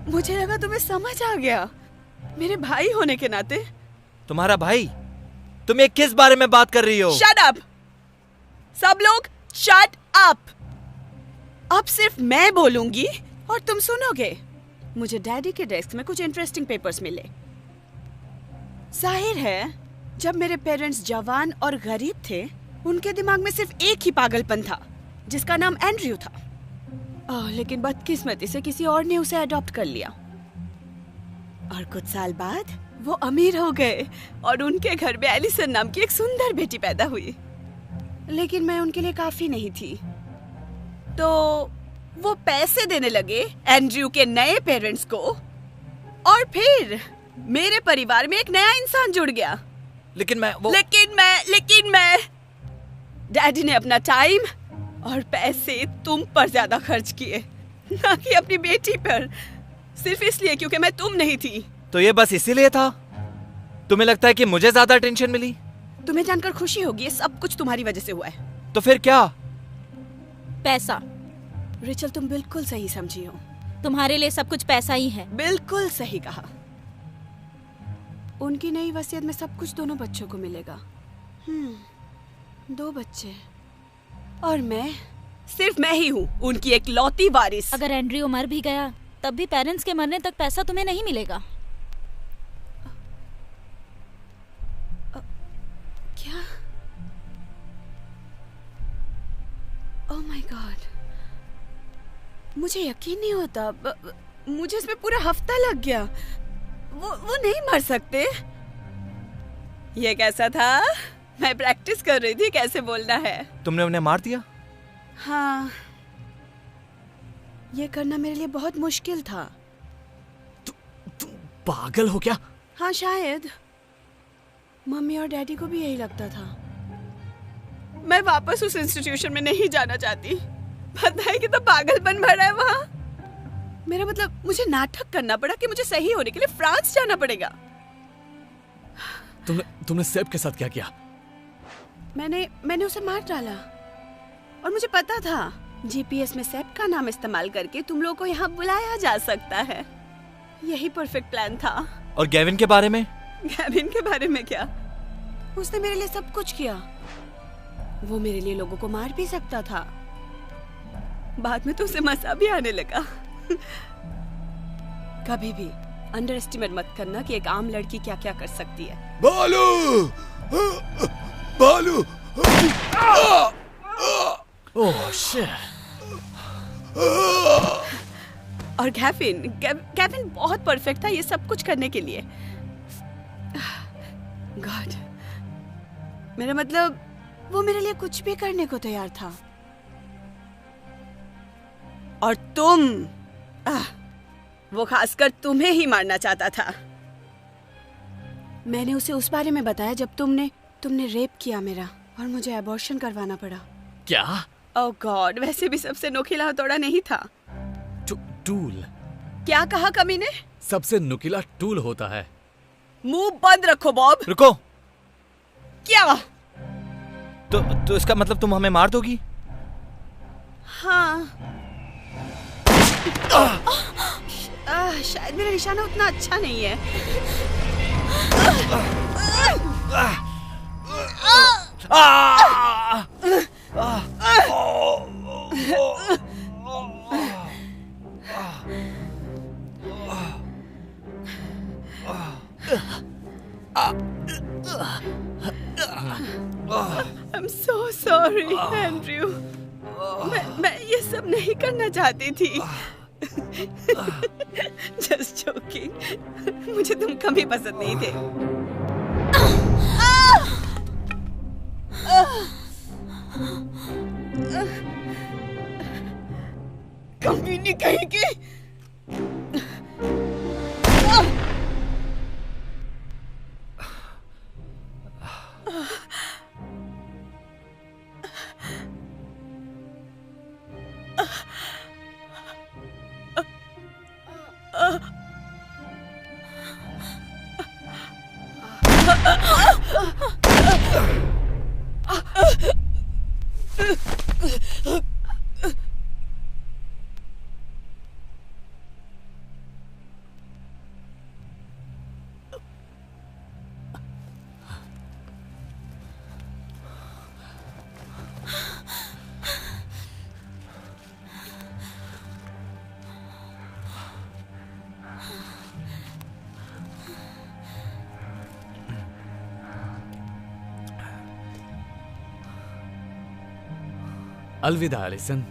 मुझे लगा तुम्हें समझ आ गया। मेरे भाई होने के नाते। तुम्हारा भाई? तुम ये किस बारे में बात कर रही हो? Shut up! सब लोग शट अप! अब सिर्फ मैं बोलूंगी और तुम सुनोगे। मुझे डैडी के डेस्क में कुछ इंटरेस्टिंग पेपर्स मिले। जाहिर है, जब मेरे पेरेंट्स जवान और गरीब थे, उनके दिमाग में सिर्फ एक ही पागलपन था, जिसका नाम एंड्रयू था। लेकिन बदकिस्मती से किसी और ने उसे अडॉप्ट कर लिया और कुछ साल बाद वो अमीर हो गए और उनके घर में एलिसन नाम की एक सुंदर बेटी पैदा हुई। लेकिन मैं उनके लिए काफी नहीं थी, तो वो पैसे देने लगे एंड्रयू के नए पेरेंट्स को, और फिर मेरे परिवार में एक नया इंसान जुड़ गया। लेकिन मैं डैडी ने अपना टाइम और पैसे तुम पर ज्यादा खर्च किए, ना कि अपनी बेटी पर, सिर्फ इसलिए क्योंकि मैं तुम नहीं थी। तो ये बस इसीलिए था? तुम्हें लगता है कि मुझे ज्यादा अटेंशन मिली? तुम्हें जानकर खुशी होगी, ये सब कुछ तुम्हारी वजह से हुआ है। तो फिर क्या? पैसा। रिचल, तुम बिल्कुल सही समझी हो। तुम्हारे लिए सब कुछ पैसा ही है। बिल्कुल सही कहा। उनकी नई वसीयत में सब कुछ दोनों बच्चों को मिलेगा। 2 बच्चे, और सिर्फ मैं ही हूँ उनकी एक लौती वारिस। अगर एंड्रयू मर भी गया, तब भी पेरेंट्स के मरने तक पैसा तुम्हें नहीं मिलेगा। क्या? ओह माय गॉड, मुझे यकीन नहीं होता। मुझे इसमें पूरा हफ्ता लग गया। वो नहीं मर सकते। ये कैसा था? मैं प्रैक्टिस कर रही थी कैसे बोलना है। तुमने उन्हें मार दिया? हाँ, ये करना मेरे लिए बहुत मुश्किल था। तुम पागल हो क्या? हाँ, शायद मम्मी और डैडी को भी यही लगता था। मैं वापस उस इंस्टीट्यूशन में नहीं जाना चाहती। पता है कितना पागलपन भरा है वहाँ। मेरा मतलब, मुझे नाटक करना पड़ा कि मुझे सही होने के लिए फ्रांस जाना पड़ेगा। तुमने सेब के साथ क्या किया? मैंने उसे मार डाला, और मुझे पता था जीपीएस में सेब का नाम इस्तेमाल करके तुम लोगों को यहाँ बुलाया जा सकता है। यही परफेक्ट प्लान था। और गेविन के बारे में? गेविन के बारे में क्या? उसने मेरे लिए सब कुछ किया। वो मेरे लिए लोगों को मार भी सकता था। बाद में तो उसे मजा भी आने लगा। कभी भी अंडर एस्टिमेट मत करना कि एक आम लड़की क्या क्या कर सकती है। बालू, बालू, ओह शिट। और केविन बहुत परफेक्ट था ये सब कुछ करने के लिए। गॉड, मेरा मतलब वो मेरे लिए कुछ भी करने को तैयार था। और तुम, वो खासकर तुम्हें ही मारना चाहता था। मैंने उसे उस बारे में बताया जब तुमने रेप किया मेरा और मुझे अबॉर्शन करवाना पड़ा। क्या? ओह गॉड, वैसे भी सबसे नुकीला हथौड़ा नहीं था। टूल? क्या कहा कमीने? सबसे नुकीला टूल होता है। मुंह बंद रखो बॉब। रुको। क्या? तो इसका मतलब तुम हमें मार दोगी? हाँ। शायद मेरा निशाना उतना अच्छा नहीं है। I'm so sorry, Andrew. मैं ये सब नहीं करना चाहती थी। Just joking. मुझे तुम कभी पसंद नहीं थे। कभी नहीं कहेंगे। अलविदा एलिसन।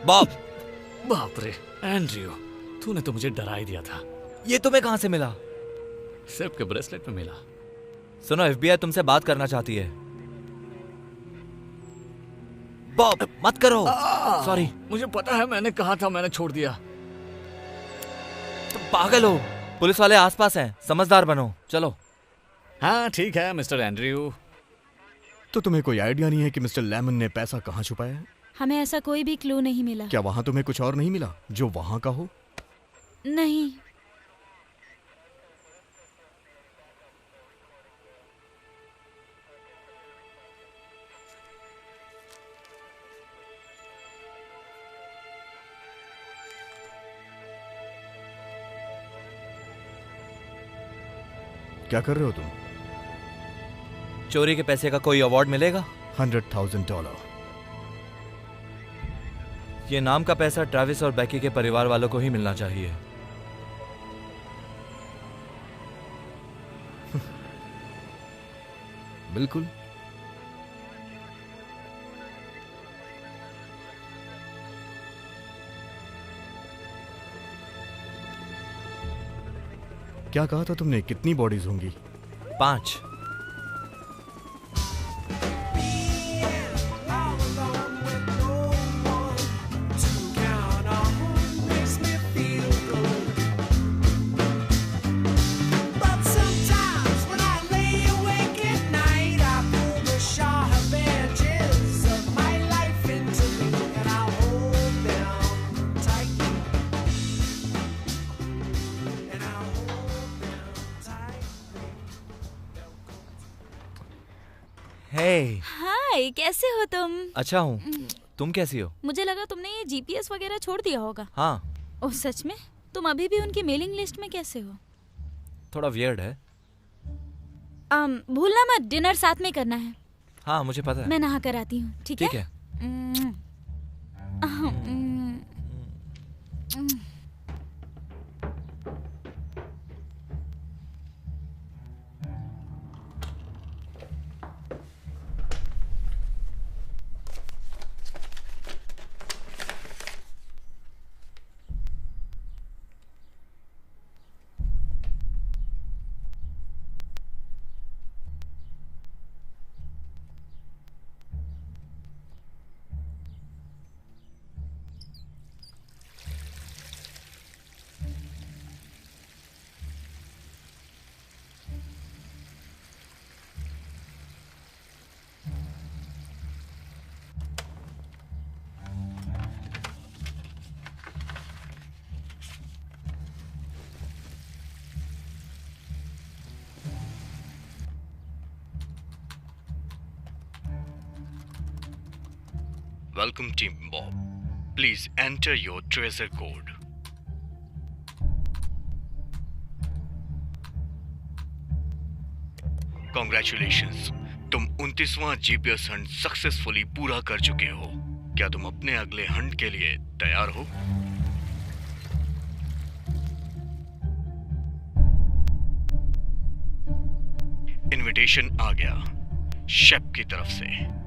बॉब। बाप रे एंड्रयू, तूने तो मुझे डरा ही दिया था। ये तुम्हें कहां से मिला? सिर्फ के ब्रेसलेट में मिला। सुनो, FBI तुमसे बात करना चाहती है। बॉब मत करो। सॉरी। मुझे पता है, मैंने कहा था, मैंने छोड़ दिया। तुम पागल हो। पुलिस वाले आसपास हैं, समझदार बनो। चलो। हाँ ठीक है मिस्टर एंड्रयू। तो तुम्हें कोई आइडिया नहीं है कि मिस्टर लेमन ने पैसा कहाँ छुपाया है? हमें ऐसा कोई भी क्लू नहीं मिला। क्या वहां तुम्हें कुछ और नहीं मिला जो वहां का हो? नहीं। क्या कर रहे हो तुम? चोरी के पैसे का कोई अवार्ड मिलेगा? $100,000। ये नाम का पैसा ट्रैविस और बैकी के परिवार वालों को ही मिलना चाहिए। बिल्कुल। क्या कहा था तुमने? कितनी बॉडीज होंगी? 5। हे हाय, कैसे हो तुम? अच्छा हूँ, तुम कैसी हो? मुझे लगा तुमने ये जीपीएस वगैरह छोड़ दिया होगा। हाँ, ओह सच में? तुम अभी भी उनकी मेलिंग लिस्ट में कैसे हो? थोड़ा वियर्ड है। भूलना मत, डिनर साथ में करना है। हाँ मुझे पता है। मैं नहा कर आती हूँ, ठीक है? ठीक है। Welcome Team Bob. Please enter your treasure code. Congratulations. तुम 29वां जीपीएस हंट सक्सेसफुली पूरा कर चुके हो। क्या तुम अपने अगले हंट के लिए तैयार हो? इनविटेशन आ गया शेफ की तरफ से।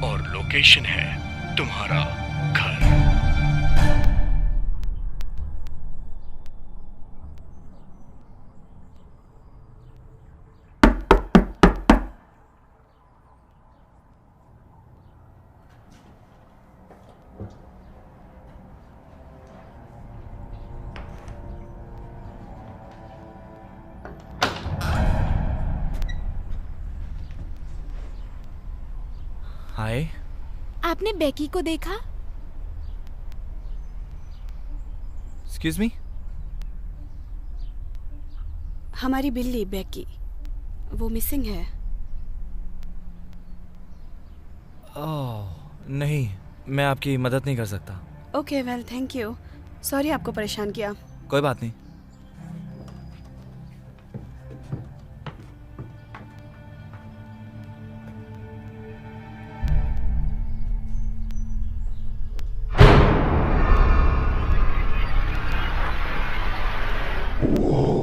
और लोकेशन है तुम्हारा घर। हाय। आपने बेकी को देखा? Excuse me. हमारी बिल्ली बेकी, वो मिसिंग है। ओह नहीं, मैं आपकी मदद नहीं कर सकता। Okay well thank you. Sorry आपको परेशान किया। कोई बात नहीं। Whoa.